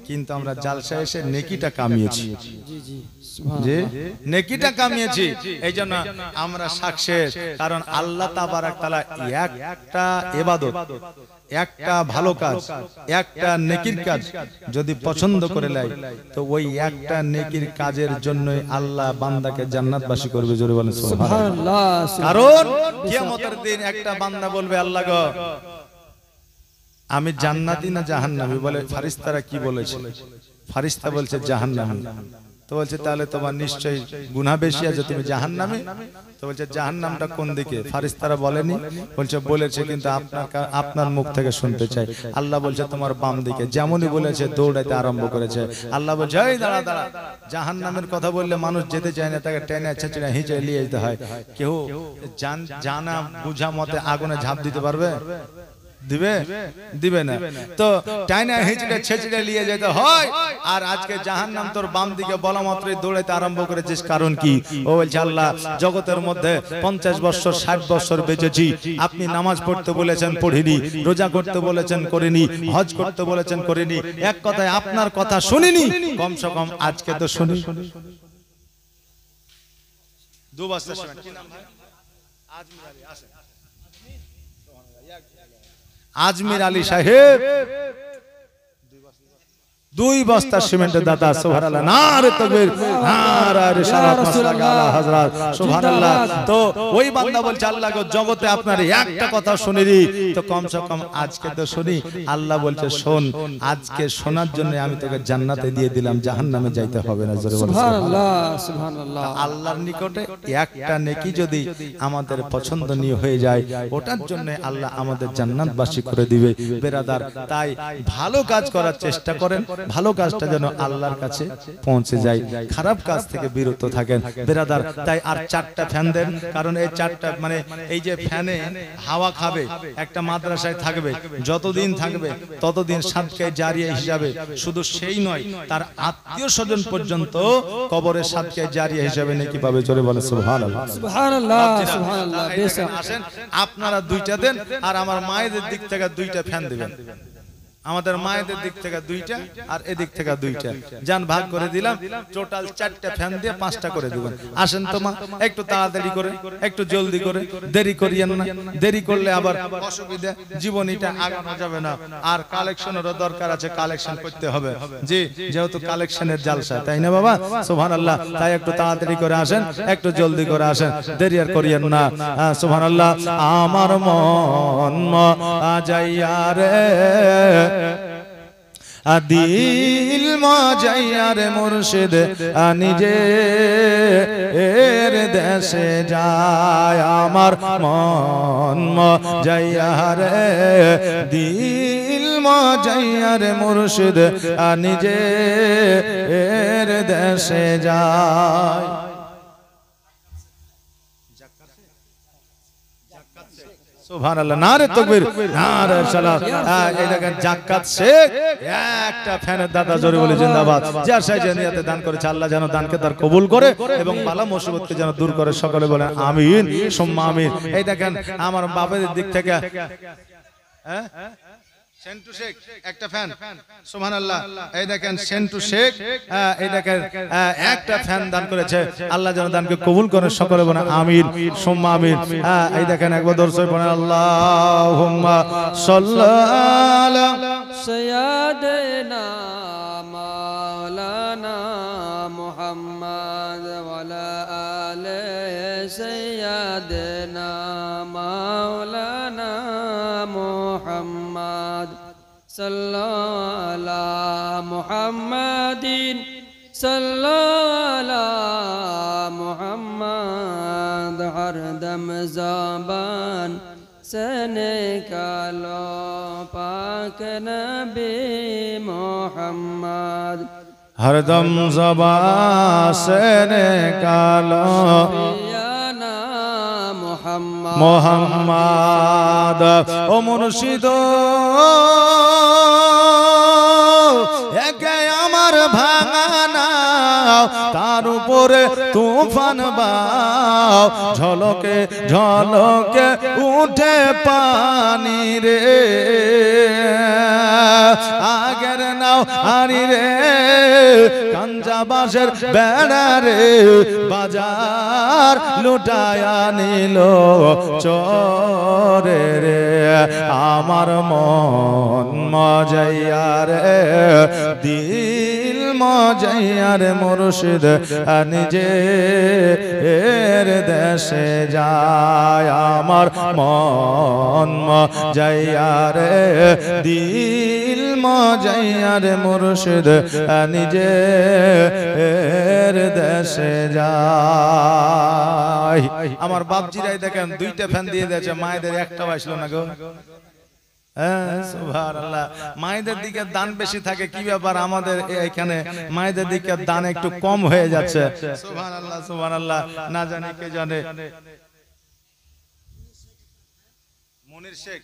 কিন্তু আমরা জালসায় এসে নেকিটা কামিয়েছি। যে নেকিটা কামিয়েছি, এই জন্য আমরা সাকসেস। কারণ আল্লাহ তাবারাক তাআলা একটা ইবাদত, একটা ভালো কাজ, একটা নেকির কাজ যদি পছন্দ করে নেয়, তো ওই একটা নেকির কাজের জন্যই আল্লাহ বান্দাকে জান্নাতবাসী করবে। জোরে বলেন সুবহানাল্লাহ। কারণ কিয়ামতের দিন একটা বান্দা বলবে, আল্লাহ গো আমি জান্নাতি না জাহান্নামী? বলে ফেরেশতারা কি বলেছে? ফেরেশতা বলছে জাহান্নামী। তো বলছে তাহলে তোমার নিশ্চয়ই গুনাহ বেশি আছে, তুমি জাহান্নামী। তো বলছে জাহান্নামটা কোন দিকে? ফেরেশতারা বলেনি। বলছে বলেছে, কিন্তু আপনার মুখ থেকে শুনতে চাই। আল্লাহ বলছে তোমার বাম দিকে। যেমনই বলেছে দৌড়াইতে আরম্ভ করেছে। আল্লাহ বলছে এই দাঁড়া দাঁড়া, জাহান্নামের কথা বললে মানুষ যেতে চায় না, তাকে টেনে ছেঁচড়ে হিঁচে নিয়ে যেতে হয়। কেউ জানা বুঝা মতে আগুনে ঝাঁপ দিতে পারবে? দিবে? দিবে না। তো টাইনা হিচড়ে ছেচড়ে নিয়ে যেতে হয়। আর আজকে জাহান্নাম তোর বাম দিকে বলা মাত্রই দৌড়াইতে আরম্ভ করেছিস, কারণ কি? ও বলছে আল্লাহ জগতের মধ্যে 50 বছর 60 বছর বেঁচেছি, আপনি নামাজ পড়তে বলেছেন পড়িনি, রোজা করতে বলেছেন করিনি, হজ করতে বলেছেন করিনি, এক কথায় আপনার কথা শুনিনি। কমসে কম আজকে তো শুনি। 2 বছর কি নাম ভাই? আজমির আলী। আসেন আজমির আলী সাহেব 2 বস্তা সিমেন্টের দাতা সুবহানাল্লাহ নারে তাকবীর নারে রিসালাত মাশাআল্লাহ আলা হযরত সুবহানাল্লাহ। তো ওই বান্দা বলছে আল্লাহ গো জগতে আপনার একটা কথা শুনিনি তো কমসে কম আজকে তো শুনি। আল্লাহ বলছে শোন আজকে শোনার জন্য আমি তোকে জান্নাতে দিয়ে দিলাম, জাহান্নামে যাইতে হবে না। জোরে বলো সুবহানাল্লাহ সুবহানাল্লাহ। আল্লাহর নিকটে একটা নেকি যদি আমাদের পছন্দনীয় হয়ে যায় ওটার জন্য আল্লাহ আমাদের জান্নাতবাসী করে দিবে। বেরাদার তাই ভালো কাজ করার চেষ্টা করেন, ভালো কাজটা যেন আল্লাহর কাছে পৌঁছে যায়, খারাপ কাজ থেকে বিরত থাকেন বেরাদার। তাই আর 4টা ফ্যান দেন, কারণ এই 4টা মানে এই যে ফ্যানে হাওয়া খাবে একটা মাদ্রাসায় থাকবে, যতদিন থাকবে ততদিন সাদকা জারিয়া হিসাবে, শুধু সেই নয় তার আত্মীয় স্বজন পর্যন্ত কবরে সাদকা জারিয়া হিসাবে নেকি পাবে। জোরে বলে সুবহানাল্লাহ সুবহানাল্লাহ সুবহানাল্লাহ। আসেন আপনারা 2টা দেন আর আমার মায়েদের দিক থেকে 2টা ফ্যান দিবেন। আমাদের মায়েদের দিক থেকে 2টা আর এদিক থেকে 2টা জান ভাগ করে দিলাম, টোটাল 4টা ফ্যান দিয়ে 5টা করে দিবেন। আসেন তো মা একটু তাড়াতাড়ি করে, একটু জলদি করে, দেরি করিয়েন না, দেরি করলে আবার অসুবিধা, জীবনীটা আগানো যাবে না। আর কালেকশনেরও দরকার আছে, কালেকশন করতে হবে জি, যেহেতু কালেকশনের জালসা তাই না বাবা সুবহানাল্লাহ। তাই একটু তাড়াতাড়ি করে আসেন, একটু জলদি করে আসেন, দেরি আর করিয়েন না। সুবহানাল্লাহ। আমার মন যাইয়া রে দিল মজাইয়া রে মুর্শিদ নিজে এর দেশে যায়। আমার মন মজাইয়া রে দিল মজাইয়া রে মুর্শিদ নিজে এর দেশে যায়। সুবহানাল্লাহ নারে তাকবীর নারে সালাত। এই দেখেন যাকাত শেখ একটা ফ্যানের দাদা জোরে বলে জিন্দাবাদ। যার সাই যে নিয়তে দান করেছে আল্লাহ যেন দানকে তার কবুল করে এবং বালা মুসিবতকে যেন দূর করে। সকলে বলেন আমিন সুম্মা আমিন। এই দেখেন আমার বাপের দিক থেকে সেন্টু শেখ একটা ফ্যান সুবহানাল্লাহ। এই দেখেন সেন্টু শেখ এই দেখেন একটা ফ্যান দান করেছে, আল্লাহ যেন দানকে কবুল করে। সকলে বলেন আমিন সুম্মা আমিন। এই দেখেন একবার দরুদ পড়েন আল্লাহুম্মা সাল্লি আলা সাইয়্যিদিনা মাওলানা মুহাম্মদ ওয়া আলা আলি সাইয়্যিদিনা মাওলানা মুহাম্মদ সাল্লাল্লাহু আলা মুহাম্মাদিন সাল্লাল্লাহু আলা মুহাম্মদ হরদম ज़बान से निकालो पाक नबी मोहम्मद हरदम ज़बान से निकालो मोहम्मद। ओ मुर्शिद একে আমার ভাঙানা তার উপরে তুফান বাও, ঝলকে ঝলকে উঠে পানি রে আগের নাও আনি রে কাঞ্জা বাঁশের বেড়া রে বাজার লুটায়া নিল চোরে রে। আমার মন মজাইয়া রে দিল মজাইয়া রে মুর্শিদ নিজে এর দেশে যায়। আমার মন মজাইয়া রে দিল মজাইয়া রে মুর্শিদ নিজে এর দেশে যায়। আমার বাপজিরাই দেখেন 2টা ফ্যান দিয়ে দিয়েছে, মায়েদের একটাও আসলো না গো। সুবহানাল্লাহ। মায়েদের দিকে দান বেশি থাকে, কি ব্যাপার আমাদের এখানে মায়েদের দিকে দান একটু কম হয়ে যাচ্ছে। সুবহানাল্লাহ সুবহানাল্লাহ। না জানি কে জানে মনির শেখ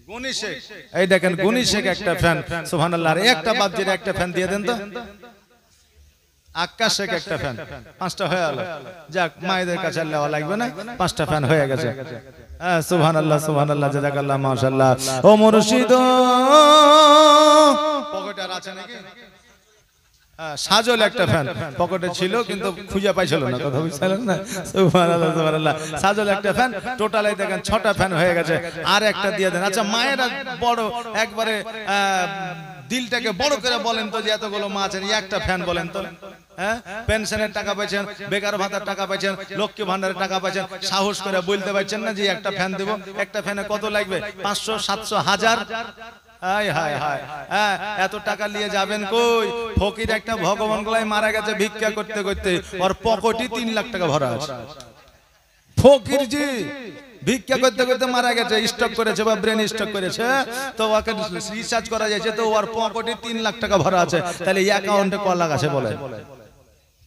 গুনি শেখ, এই দেখেন গুনি শেখ একটা ফ্যান সুবহানাল্লাহ। একটা বাপজির একটা ফ্যান দিয়ে দেন তো। আকাশ শেখ একটা ফ্যান, 5টা হয়ে গেল। যাক মায়েদের কাছে নেওয়া লাগবে না, 5টা ফ্যান হয়ে গেছে। সুবহানাল্লাহ সুবহানাল্লাহ জাযাকাল্লাহ মাশাআল্লাহ। ও মুর্শিদ পকেটে আর আছে নাকি? সাজল একটা ফ্যান পকেটে ছিল কিন্তু খুঁজে পাইছিল না, কথা বুঝছিলেন না? সুবহানাল্লাহ সুবহানাল্লাহ। সাজল একটা ফ্যান, টোটাল এই দেখেন 6টা ফ্যান হয়ে গেছে। আর একটা দিয়ে দেন। আচ্ছা মায়েরা বড় একবারে দিলটাকে বড় করে বলেন তো যে এতগুলো মা আছেন একটা ফ্যান বলেন তো হ্যাঁ পেনশনের টাকা পাইছেন বেকার ভাতার টাকা পাইছেন লক্ষ্মী ভান্ডারের টাকা পাইছেন সাহস করে বলতে পারছেন না যে একটা ফ্যান দেব একটা ফ্যানে কত লাগবে 500 700 1000 হায় হায় হায় হ্যাঁ এত টাকা নিয়ে যাবেন কই ফকির একটা ভগবান গলায় মারা গেছে ভিক্ষা করতে করতে ওর পকেটে 3 লাখ টাকা ভরা আছে ফকির জি ভিক্ষা করতে করতে মারা গেছে স্টক করেছে বা ব্রেন স্টক করেছে তো ওকে রিসার্চ করা যাচ্ছে তো ওর পকেটে 3 লাখ টাকা ভরা আছে তাহলে অ্যাকাউন্টে কত লাখ আছে বলেন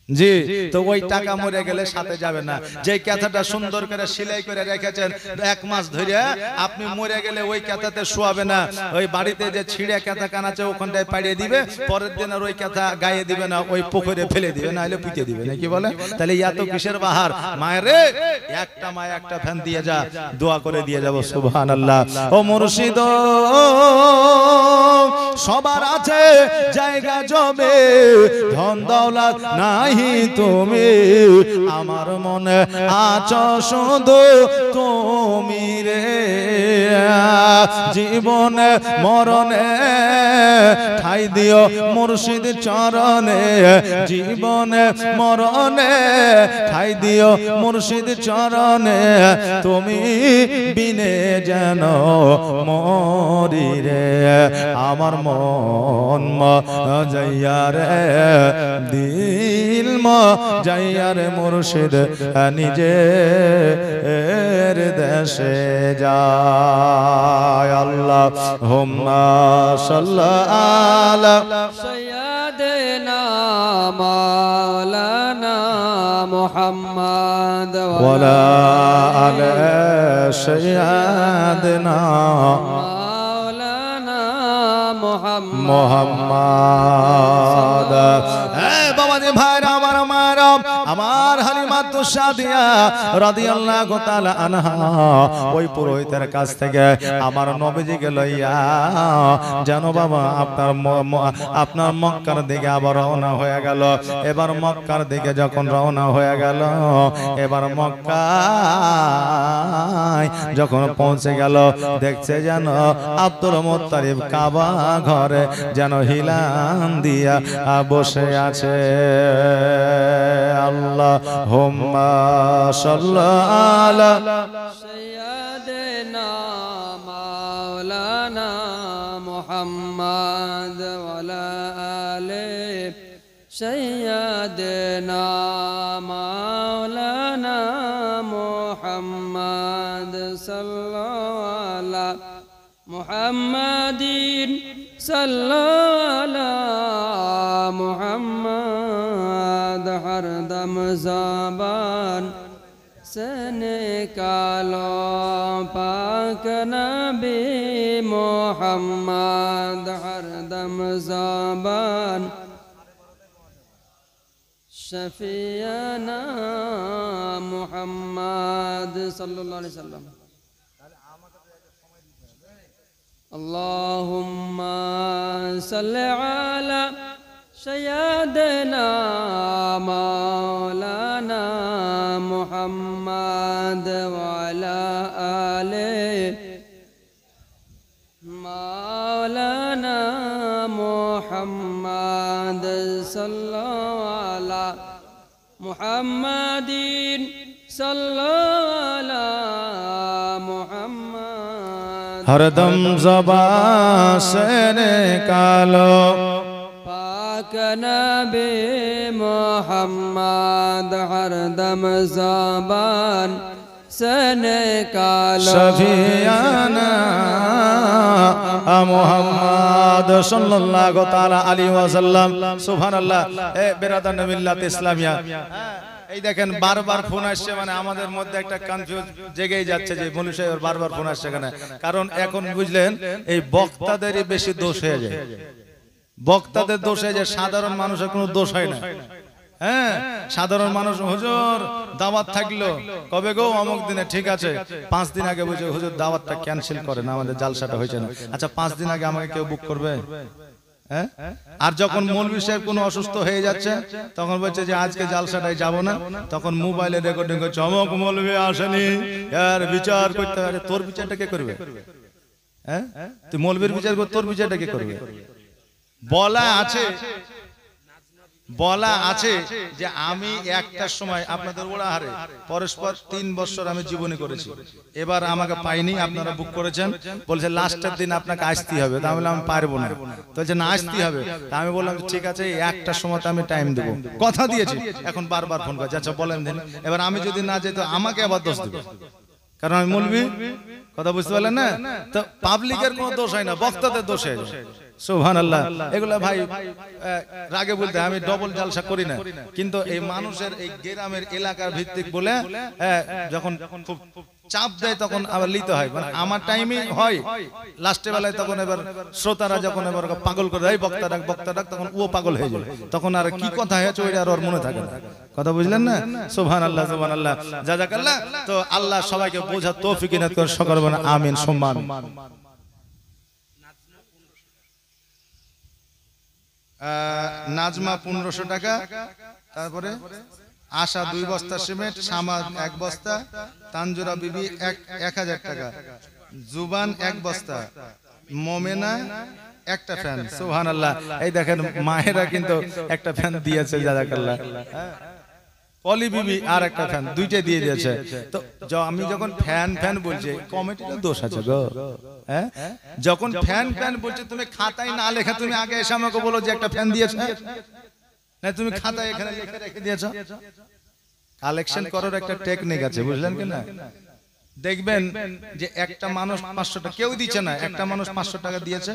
জি তো ওই টাকা মরে গেলে সাথে যাবে না যে কথাটা সুন্দর করে সেলাই করে রেখেছেন 1 মাস ধরে আপনি মরে গেলে ওই কথাতে শোয়াবে না ওই বাড়িতে যে ছিঁড়ে কথা কান আছে ওখানটায় পাড়িয়ে দিবে পরের দিন আর ওই কথা গায়ে দিবে না ওই পুকুরে ফেলে দিবে না হলে পুঁতে দিবে না কি বলে তাহলে এত কিসের বাহার মায়ের রে একটা মা একটা ফ্যান দিয়ে যা দোয়া করে দিয়ে যাব সুবহানাল্লাহ ও মুর্শিদ সবার আছে জায়গা জমে ধন দৌলত নাই তুমি আমার মনে আছো শুধু তুমি রে জীবনে মরণে ঠাই দিও মুর্শিদ চরণে জীবনে মরণে ঠাই দিও মুর্শিদ চরণে তুমি বিনে যেন মরি রে আমার মন যাইয়া রে দিল যাইয়া রে মুর্শিদ নিজের দেশে যায় আল্লাহুম্মা সাল্লি আলা সাইয়্যিদিনা মাওলানা মুহাম্মদ ওয়ালা আলা সাইয়্যিদিনা মাওলানা মুহাম্মদ বাবাজি ভাইরা আমার মায়েরা আমার হালিমাতু সাদিয়া রাদিয়াল্লাহু তাআলা আনহা ওই পুরোহিতের কাছ থেকে আমার নবীজিকে লইয়া জানো বাবা আপনার মক্কার দিকে আবার রওনা হয়ে গেল এবার মক্কার দিকে যখন রওনা হয়ে গেল এবার মক্কায় যখন পৌঁছে গেল দেখছে যেন আব্দুল মুত্তালিব কাবা ঘরে যেন হিলান দিয়া বসে আছে আল্লাহুম্মা সাল্লি আলা সাইয়্যিদিনা মাওলানা মুহাম্মদ ওয়ালা আলি সাইয়্যিদিনা মাওলানা মুহাম্মদ সাল্লাল্লাহু আলা মুহাম্মাদিন সাল্লাল্লাহু মুহাম্মদ হরদম ज़बान से निकालो पाक नबी मुहम्मद हरदम ज़बान शफियाना मुहम्मद सल्लल्लाहु अलैहि वसल्लम अल्लाहुम्मा सल्लि अला सय्यदना मौलाना मुहम्मद वाला आले मौलाना मुहम्मद सल्लल्लाहु अला मुहम्मदिन सल्लल्लाहु अला मुहम्मद हरदम ज़बान से निकालो पाक नबी मुहम्मद हरदम ज़बान से निकालो शफियाना मुहम्मद सल्लल्लाहु ताला अलैहि वसल्लम सुबहानाल्लाह ए बिरादर मिल्लात इस्लामिया এই দেখেন বারবার ফোন আসছে মানে আমাদের মধ্যে একটা কনফিউজ জেগেই যাচ্ছে যে মৌলভী সাহেব বারবার ফোন আসছে কেন কারণ এখন বুঝলেন এই বক্তাদেরই বেশি দোষ হয়ে যায় বক্তাদের দোষ হয়ে যায় সাধারণ মানুষের কোনো দোষ হয় না হ্যাঁ সাধারণ মানুষ হুজুর দাওয়াত থাকলো কবে গো অমুক দিনে ঠিক আছে 5 দিন আগে বুঝে হুজুর দাওয়াতটা ক্যান্সেল করেন আমাদের জালসাটা হয়েছে না আচ্ছা 5 দিন আগে আমাকে কেউ বুক করবে হ্যাঁ আর যখন মৌলভী সাহেব কোনো অসুস্থ হয়ে যাচ্ছে তখন বলছে যে আজকে জালসাটায় যাব না তখন মোবাইলে রেকর্ডিং করছে অমুক মৌলভী আসেনি এর বিচার করতে হবে তোর বিচারটা কে করবে হ্যাঁ তুই মৌলভীর বিচার কর তোর বিচারটা কে করবে বলা আছে যে আমি একটার সময় আপনাদের ওড়াহারে পরস্পর 3 বছর আমি জীবনী করেছি, এবার আমাকে পাইনি, আপনারা বুক করেছেন, বলছে লাস্টের দিন আপনাকে আসতে হবে। তা আমি বললাম আমি পারবো না, তো বলছে না আসতে হবে। তা আমি বললাম ঠিক আছে একটার সময় তো আমি টাইম দেবো, কথা দিয়েছি, এখন বারবার ফোন করছে, আচ্ছা বলেন দিন। এবার আমি যদি না যাই তো আমাকে আবার দোষ দেবে, কারণ আমি মৌলবি, কথা বুঝতে পারলেন না? তো পাবলিকের কোনো দোষ হয় না, বক্তাদের দোষ হয়। সুবহানাল্লাহ। এগুলা ভাই রাগে বলতে আমি ডবল জালসা করি না, কিন্তু এই মানুষের এই গ্রামের এলাকার ভিত্তিক বলে যখন খুব চাপ দেয় তখন আবার লিতে হয়, মানে আমার টাইমে হয় লাস্টে বেলায়, তখন এবার শ্রোতারা যখন এবার পাগল করে দেয় বক্তা ডাক, তখন ও পাগল হয়ে যায়, তখন আর কি কথা হয়েছে ওইটা আর ওর মনে থাকে না, কথা বুঝলেন না? সুবহানাল্লাহ সুবহানাল্লাহ জাযাকাল্লাহ। তো আল্লাহ সবাইকে বোঝার তৌফিক ইনাত করে সকলে বলেন আমিন সম্মান। নাজমা 1500 টাকা, তারপরে আশা 2 বস্তা সিমেন্ট, শামা 1 বস্তা, তানজুরা বিবি 1000 টাকা, জুবান 1 বস্তা, মোমেনা একটা ফ্যান। সুবহানাল্লাহ। এই দেখেন মায়েরা কিন্তু একটা ফ্যান দিয়েছে, জাযাকাল্লাহ। পলি বিবি আর একটা ফ্যান, দুইটা দিয়ে দিয়েছে। তো আমি যখন ফ্যান বলছি কমিটির দোষ আছে গো, হ্যাঁ? যখন ফ্যান বলছে তুমি খাতায় না লেখা তুমি আগে এসে আমাকে বলো যে একটা ফ্যান দিয়েছে, না তুমি খাতায় এখানে লিখে রেখে দিয়েছো। কালেকশন করার একটা টেকনিক আছে, বুঝলেন কি না? দেখবেন যে একটা মানুষ 500 টাকা কেউ দিচ্ছে না, একটা মানুষ 500 টাকা দিয়েছে,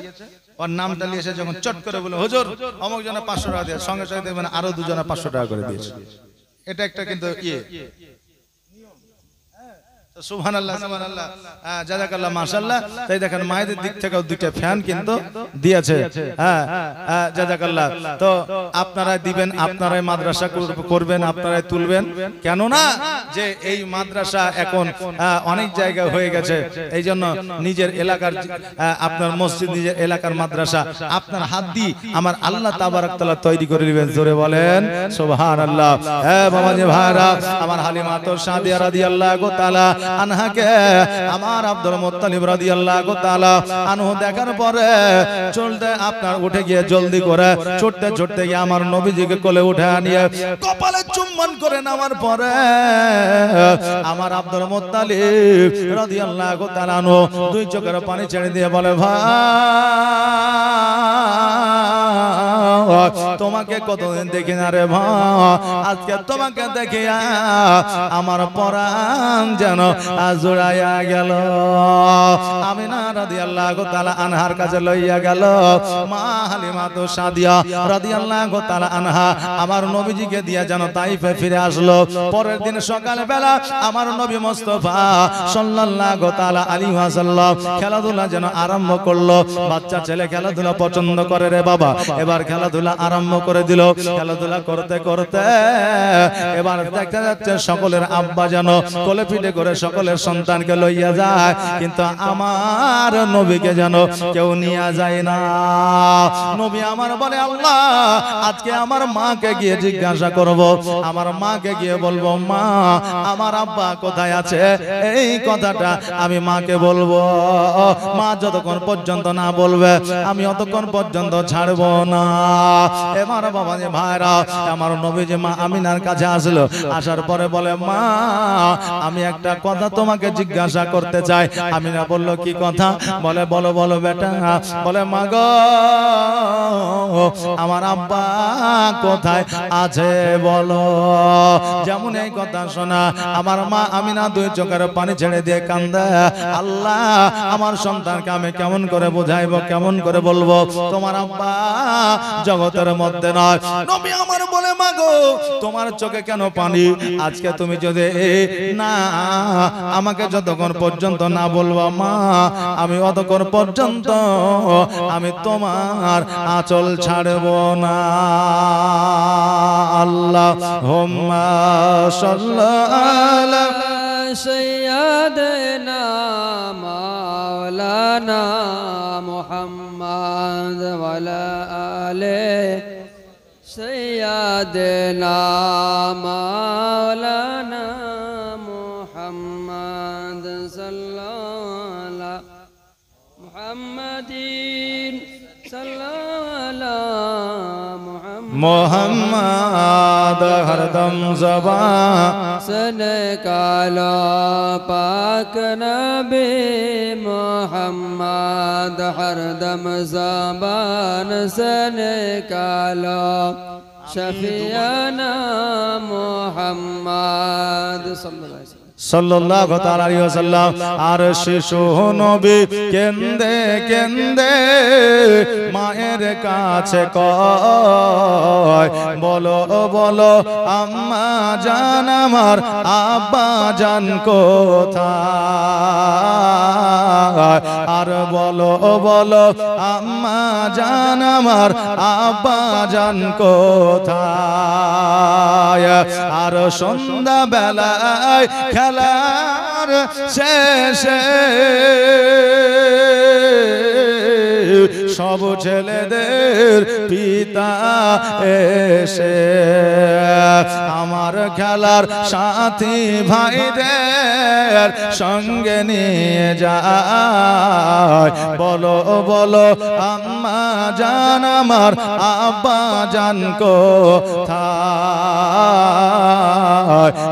ওর নামটা লিখেছে, যখন চট করে বলে হুজুর অমুক জনা 500 টাকা দিয়েছে, সঙ্গে সঙ্গে দেখবেন আরো 2 জনা 500 টাকা করে দিয়েছে। এটা একটা কিন্তু সুবহানাল্লাহ সুবহানাল্লাহ জাযাকাল্লাহ মাশাআল্লাহ। তাই দেখেন মায়েদের দিক থেকেও 2টা ফ্যান কিন্তু দিয়েছে, হ্যাঁ জাযাকাল্লাহ। তো আপনারাই দিবেন, আপনারাই মাদ্রাসা করবেন, আপনারাই তুলবেন, কেন না যে এই মাদ্রাসা এখন অনেক জায়গায় হয়ে গেছে, এই জন্য নিজের এলাকার আপনার মসজিদ, নিজের এলাকার মাদ্রাসা আপনার হাত দিয়ে আমার আল্লাহ তাবারক তাআলা তৈরি করে দিবেন। জোরে বলেন সুবহানাল্লাহ। হ্যাঁ বাবাজি ভাইরা, আমার হালিমা তো সাদিয়া রাদিয়াল্লাহু তাআলা আনহাকে আমার আব্দুল মুত্তালিব রাদিয়াল্লাহু তাআলা আনহু দেখার পরে চলতে আপনার উঠে গিয়ে জলদি করে ছুটতে গিয়ে আমার নবীজিকে কোলে উঠে আনিয়ে কপালে চুম্বন করে নেওয়ার পরে আমার আব্দুল মুত্তালিব রাদিয়াল্লাহু তাআলা আনহু 2 চোখের পানি ছেড়ে দিয়ে বলে ভাই তোমাকে কতদিন দেখি না রে ভাই, আজকে তোমাকে দেখিয়া আমার পরাণ যেন জোড়াইয়া গেল। আমিনা রাদিয়াল্লাহু তাআলা আনহার কাছে লইয়া গেল মা হালিমা তো সাদিয়া রাদিয়াল্লাহু তাআলা আনহা আমার নবীজিকে দিয়া যেন তাইফে ফিরে আসলো। পরের দিন সকাল বেলা আমার নবী মুস্তাফা সাল্লাল্লাহু তাআলা আলাইহি ওয়াসাল্লাম খেলাধুলা যেন আরম্ভ করলো। বাচ্চা ছেলে খেলাধুলা পছন্দ করে রে বাবা, এবার খেলাধুলা আরম্ভ করে দিল। খেলাধুলা করতে করতে এবার দেখা যাচ্ছে সকলের আব্বা যেন কোলে পিঠে করে সকলের সন্তানকে লইয়া যায়, কিন্তু আমার নবীকে যেন কেউ নিয়ে যায় না। নবী আমার বলে আল্লাহ আজকে আমার মাকে গিয়ে জিজ্ঞাসা করব, আমার মাকে গিয়ে বলবো মা আমার আব্বা কোথায় আছে, এই কথাটা আমি মাকে বলবো। মা যতক্ষণ পর্যন্ত না বলবে আমি অতক্ষণ পর্যন্ত ছাড়বো না। এবার বাবা যে ভাইরা আমার নবী যে মা আমিনার কাছে আসলো, আসার পরে বলে মা আমি একটা কথা তোমাকে জিজ্ঞাসা করতে চাই। আমিনা বলল কি কথা? বলে বলো বলো বেটা। বলে মা গো আমার আব্বা কোথায় আছে বলো। যেমন এই কথা শোনা আমার মা আমিনা 2 চোখের পানি ছেড়ে দিয়ে কান্দে, আল্লাহ আমার সন্তানকে আমি কেমন করে বোঝাইবো, কেমন করে বলবো তোমার আব্বা জগতের মধ্যে নয়। নবী আমার বলে মা গো তোমার চোখে কেন পানি? আজকে তুমি যদি না আমাকে যতক্ষণ পর্যন্ত না বলবা মা আমি অতক্ষণ পর্যন্ত আমি তোমার আঁচল ছাড়ব না। আল্লাহুম্মা সাল্লি আলা সাইয়্যিদিনা মাওলানা মুহাম্মদ ওয়া আলা আলি সাইয়্যিদিনা মাওলানা মুহাম্মদ সাল্লাল্লাহু মুহাম্মাদিন সাল্লাল্লাহু वाला मोहम्मद हरदम ज़बान सन कालो पाक नबी मोहम्मद हरदम ज़बान सन कालो शफियाना मोहम्मद सल्लल्लाहु ताला अलैहि वसल्लम আর শিশু নবী কেন্দে কেন্দে মায়ের কাছে কয় বলো বলো আম্মা জান আমার আব্বা জান কোথায় আর বলো বলো আম্মা জান আমার আব্বা জান কোথায় আর সন্ধ্যা বেলায় খেলার শেষে সব ছেলেদের পিতা এসে আমার খেলার সাথী ভাইদের সঙ্গে নিয়ে যায় বলো বলো আম্মা জান আমার আব্বা জান কোথায়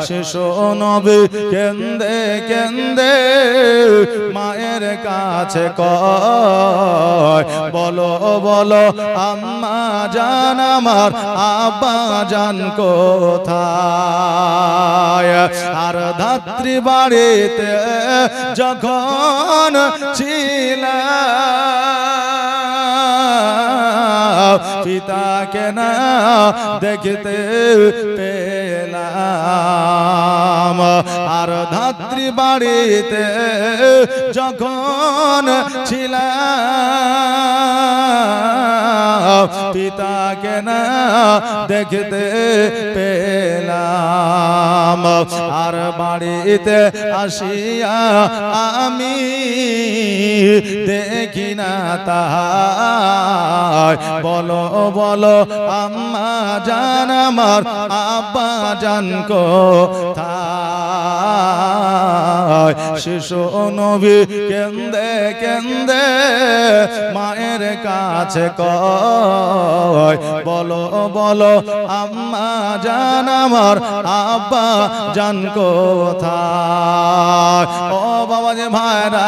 শিশু নবী কেন্দে কেন্দে মায়ের কাছে কয় বলো বলো আম্মা জান আমার আব্বা জান কোথায় আর ধাত্রী বাড়িতে যখন ছিলাম পিতাকে না দেখতে পেলাম আর ধাত্রী বাড়িতে যখন ছিলাম পিতাকে না দেখতে পেলাম আর বাড়িতে আসিয়া আমি দেখি না তাই বলো বলো আম্মা জান আমার আব্বা জান কোথায় শিশু নবী কেন্দে কেন্দে মায়ের কাছে কয় বলো বলো আম্মা জান আমার আব্বা জান কোথায় ও বাবা যে ভাইরা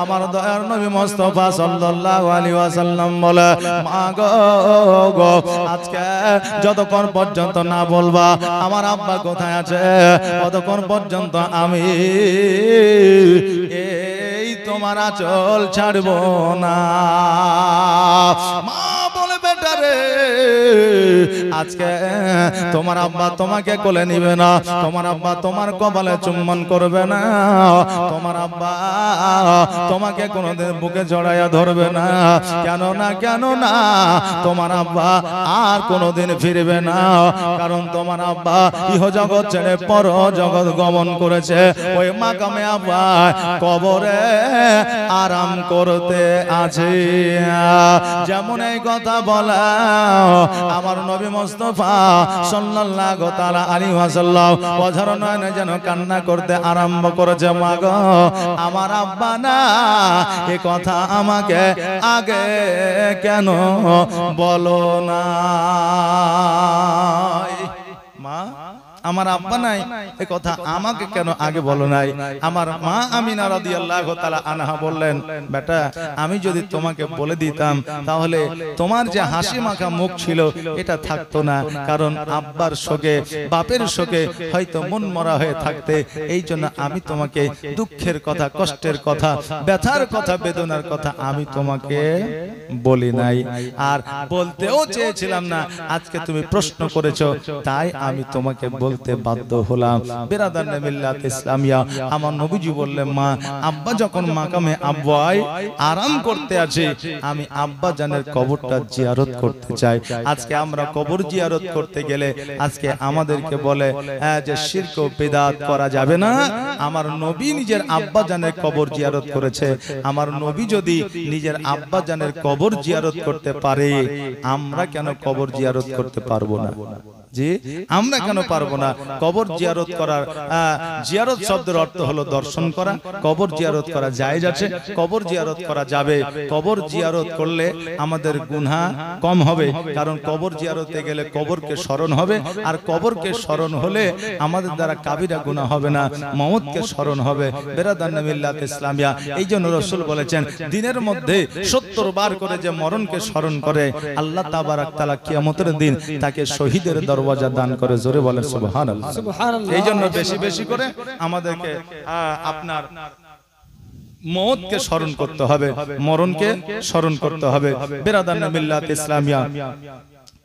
আমার দয়ার নবী মুস্তাফা সাল্লাল্লাহু আলাইহি ওয়াসাল্লাম বলে মা গো আজকে যতক্ষণ পর্যন্ত না বলবা আমার আব্বা কোথায় আছে ততক্ষণ পর্যন্ত আমি এই তোমার আঁচল ছাড়বো না মা বলে বেটা রে আজকে তোমার আব্বা তোমাকে কোলে নিবে না তোমার আব্বা তোমার কপালে চুম্বন করবে না তোমার আব্বা তোমাকে কোনোদিন বুকে জড়াইয়া ধরবে না কেন না তোমার আব্বা আর কোনোদিন ফিরবে না কারণ তোমার আব্বা ইহ জগৎ ছেড়ে পর জগৎ গমন করেছে ওই মাকামে আব্বা কবরে আরাম করতে আছে যেমন এই কথা বলা আমার নবী মুস্তাফা সাল্লাল্লাহু তাআলা আলাইহি ওয়াসাল্লাম অঝর নয়নে যেন কান্না করতে আরম্ভ করেছে মা গো আমার আব্বা না এই কথা আমাকে আগে কেন বলো না মা আমার আব্বা নাই এই কথা আমাকে কেন আগে বলো নাই আমার মা আমিনা রাদিয়াল্লাহু তাআলা আনহা বললেন বেটা আমি যদি তোমাকে বলে দিতাম তাহলে তোমার যে হাসি মাখা মুখ ছিল এটা থাকতো না কারণ আব্বার শোকে বাপের শোকে হয়তো মন মরা হয়ে থাকতে এই জন্য আমি তোমাকে দুঃখের কথা কষ্টের কথা ব্যথার কথা বেদনার কথা আমি তোমাকে বলি নাই আর বলতেও চেয়েছিলাম না আজকে তুমি প্রশ্ন করেছো তাই আমি তোমাকে বলতে বাধ্য হলাম বিরাদার মিল্লাত ইসলামিয়া আমার নবীজি বললেন মা আব্বা যখন মাকামে আব্বাই আরাম করতে আছে আমি আব্বা জানের কবরটা জিয়ারত করতে চাই আজকে আমরা কবর জিয়ারত করতে গেলে আজকে আমাদেরকে বলে যে শিরক ও বিদআত করা যাবে না আমার নবী নিজের আব্বা জানের কবর জিয়ারত করেছে আমার নবী যদি নিজের আব্বা জানের কবর জিয়ারত করতে পারে আমরা কেন কবর জিয়ারত করতে পারবো না জি আমরা কেন পারবো না? কবর জিয়ারত করার জিয়ারত শব্দের অর্থ হলো দর্শন করা। কবর জিয়ারত করা জায়েজ আছে, কবর জিয়ারত করা যাবে। কবর জিয়ারত করলে আমাদের গুনাহ কম হবে, কারণ কবর জিয়ারতে গেলে কবরকে স্মরণ হবে, আর কবরকে স্মরণ হলে আমাদের দ্বারা কাবিরা গুনাহ হবে না, মওতকে স্মরণ হবে। বেরাদান মিল্লাত ইসলামিয়া, এই জন্য রাসূল বলেছেন দিনের মধ্যে 70 বার করে যে মরণকে স্মরণ করে আল্লাহ তাবারাক তাআলা কিয়ামতের দিন তাকে শহীদের দরওয়াজা দান করে। জোরে বলেন সুবহানাল্লাহ। এই জন্য বেশি বেশি করে আমাদেরকে আপনার মওতকে স্মরণ করতে হবে, মরণকে স্মরণ করতে হবে। বেরাদান মিল্লাত ইসলামিয়া,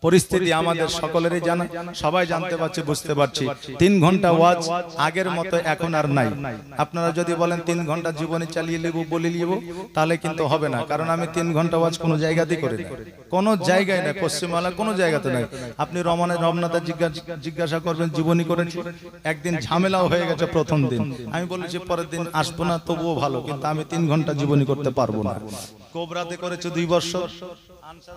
পরিস্থিতি আমাদের সকলেরই জানা, সবাই জানতে পারছে, বুঝতে পারছি। 3 ঘন্টা ওয়াজ আগের মতো এখন আর নাই। আপনারা যদি বলেন 3 ঘন্টা জীবনী চালিয়ে নেব, বলে নিব, তাহলে কিন্তু হবে না। কারণ আমি 3 ঘন্টা ওয়াজ কোনো জায়গাতেই করি না, কোনো জায়গায় নাই, পশ্চিমবাংলা কোনো জায়গাতে নাই। আপনি রমনাথে জিজ্ঞাসা করবেন জীবনী করেছি, একদিন ঝামেলাও হয়ে গেছে প্রথম দিন। আমি বলেছি পরের দিন আসবো না, তবুও ভালো, কিন্তু আমি 3 ঘন্টা জীবনী করতে পারবো না। কোবরাতে করেছে 2 বছর,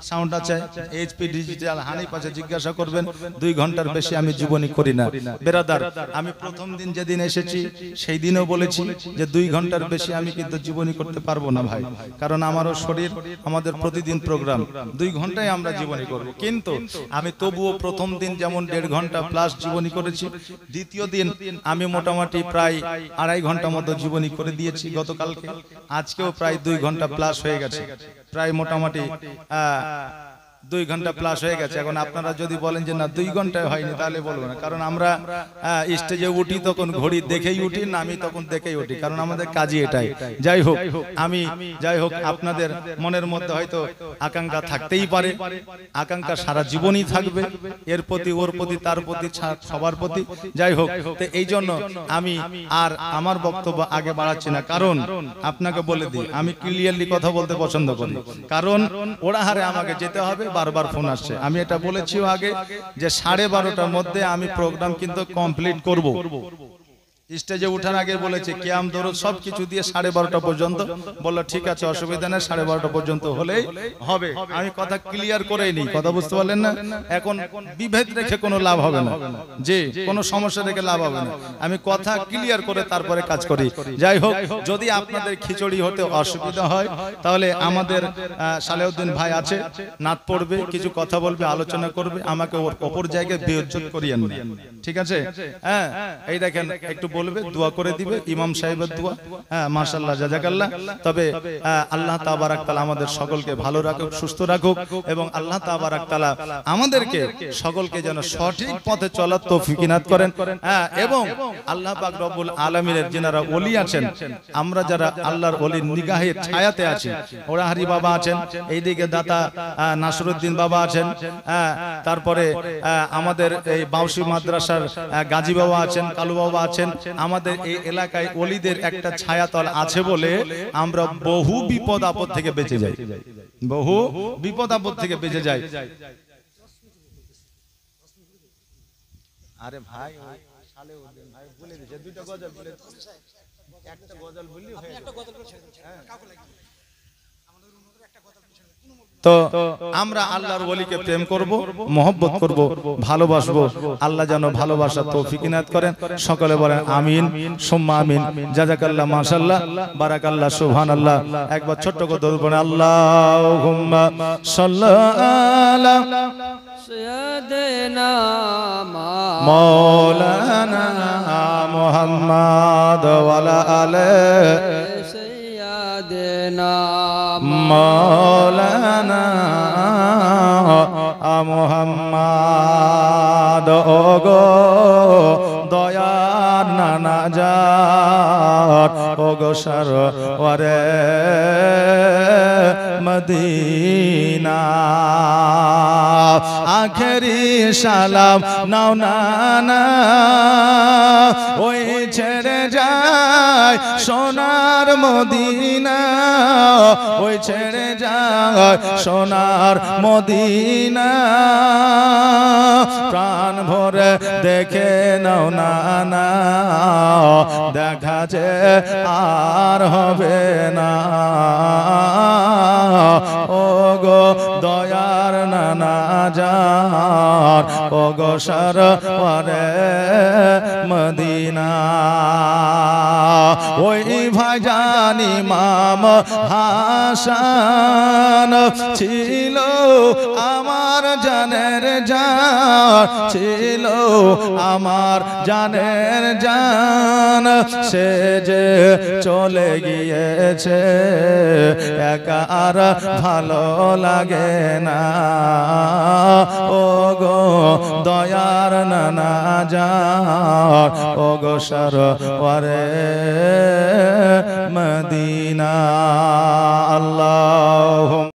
সাউন্ড আছে, এইচপি ডিজিটাল, হানিফ আছে, জিজ্ঞাসা করবেন 2 ঘন্টার বেশি আমি জীবনী করি না। বেরাদার, আমি প্রথম দিন যেদিন এসেছি সেই দিনও বলেছি যে 2 ঘন্টার বেশি আমি কিন্তু জীবনী করতে পারবো না ভাই, কারণ আমারও শরীর, আমাদের প্রতিদিন প্রোগ্রাম, 2 ঘন্টায় আমরা জীবনী করব। কিন্তু আমি তবুও প্রথম দিন যেমন 1.5 ঘন্টা প্লাস জীবনী করেছি, দ্বিতীয় দিন আমি মোটামুটি প্রায় 2.5 ঘন্টা মতো জীবনী করে দিয়েছি গতকালকে, আজকেও প্রায় 2 ঘন্টা প্লাস হয়ে গেছে, প্রায় মোটামুটি 2 ঘন্টা প্লাস হয়ে গেছে। এখন আপনারা যদি বলেন যে না 2 ঘন্টায় হয়নি, তাহলে বলবো না, কারণ আমরা স্টেজে উঠি তখন ঘড়ি দেখেই উঠি না, আমি তখন দেখেই উঠি, কারণ আমাদের কাজই এটাই। যাই হোক আপনাদের মনের মধ্যে হয়তো আকাঙ্ক্ষা থাকতেই পারে, আকাঙ্ক্ষা সারা জীবনই থাকবে, এর প্রতি, ওর প্রতি, তার প্রতি, সবার প্রতি। যাই হোক, তো এই জন্য আমি আর আমার বক্তব্য আগে বাড়াচ্ছি না, কারণ আপনাকে বলে দিই আমি ক্লিয়ারলি কথা বলতে পছন্দ করি, কারণ ওরা হারে আমাকে যেতে হবে, বারবার ফোন আসছে। আমি এটা বলেছিও আগে যে 12:30টার মধ্যে আমি প্রোগ্রাম কিন্তু কমপ্লিট করব। স্টেজে ওঠার আগে বলেছে কিয়াম দরুদ সবকিছু দিয়ে 12:30টা পর্যন্ত, বললো ঠিক আছে অসুবিধা নেই, 12:30টা পর্যন্ত হলেই হবে। আমি কথা ক্লিয়ার করেই নি, কথা বুঝতে পারলেন না? এখন বিভেদ রেখে কোনো লাভ হবে না, যে কোনো সমস্যা রেখে লাভ হবে না, আমি কথা ক্লিয়ার করে তারপরে কাজ করি। যাই হোক, যদি আপনাদের খিচুড়ি হতে অসুবিধা হয় তাহলে আমাদের সালেউদ্দিন ভাই আছে, নাত পড়বে, কিছু কথা বলবে, আলোচনা করবে, আমাকে ওর অপর জায়গায় বেইজ্জত করিয়েন না, ঠিক আছে? হ্যাঁ, এই দেখেন একটু বলবে, দোয়া করে দিবে, ইমাম সাহেবের দোয়া। হ্যাঁ, মাশাআল্লাহ, জাযাকাল্লাহ। তবে আল্লাহ তাবারাক তাআলা আমাদের সকলকে ভালো রাখুক, সুস্থ রাখুক, এবং আল্লাহ তাবারাক তাআলা আমাদেরকে সকলকে যেন সঠিক পথে চলার তৌফিক ইনাত করেন। হ্যাঁ, এবং আল্লাহ পাক রব্বুল আলামিনের যারা ওলি আছেন, আমরা যারা আল্লাহর ওলির নিগাহের ছায়াতে আছি, ওরাহারি বাবা আছেন, এইদিকে দাতা নাসরুদ্দিন বাবা আছেন, তারপরে আমাদের এই বাউসি মাদ্রাসার গাজী বাবা আছেন, কালু বাবা আছেন। আমাদের এই এলাকায় ওলিদের একটা ছায়াতল আছে বলে আমরা বহু বিপদ আপদ থেকে বেঁচে যাই, বহু বিপদ আপদ থেকে বেঁচে যাই। আরে ভাই, সালেউদ্দিন ভাই বলে দিয়েছে 2টা গজল বলে, একটা গজল বললি হয়ে যাবে। তো আমরা আল্লাহর ওলিকে প্রেম করব, মহব্বত করব, ভালোবাসবো। আল্লাহ যেন ভালোবাসার তৌফিক ইনাত করেন। সকলে বলেন আমিন, সুম্মা আমিন। জাযাকাল্লাহ, মাশাআল্লাহ, বারাকাল্লাহ, সুবহানাল্লাহ। একবার ছোট্ট করে দরুদ পড়েন, আল্লাহুম্মা সাল্লি আলা সাইয়্যিদিনা মাওলানা মুহাম্মদ ওয়া আলা আলিহি সাইয়্যিদিনা মাওলানা মুহাম্মদ। ওগো দয়ার নানা জাত, ওগো সরওয়ারে মদিনা, আখেরি সালাম নাও নানা, ওই ছেড়ে যায় সোনার মদিনা, ওই ছেড়ে যায় সোনার মদিনা, প্রাণ ভরে দেখে নাও নানা, দেখা যে আর হবে না। ও গো দয়ার নানা জান ও গো সরওয়ারে মদিনা ওই ভাইজান ইমাম হাসান ছিল আমার জানের জান ছিল আমার জানের জান সে যে চলে গিয়েছে একা আর ভালো লাগে না ও গো দয়ার নানা জান ও গো সরওয়ারে মদিনা আল্লাহুম্মা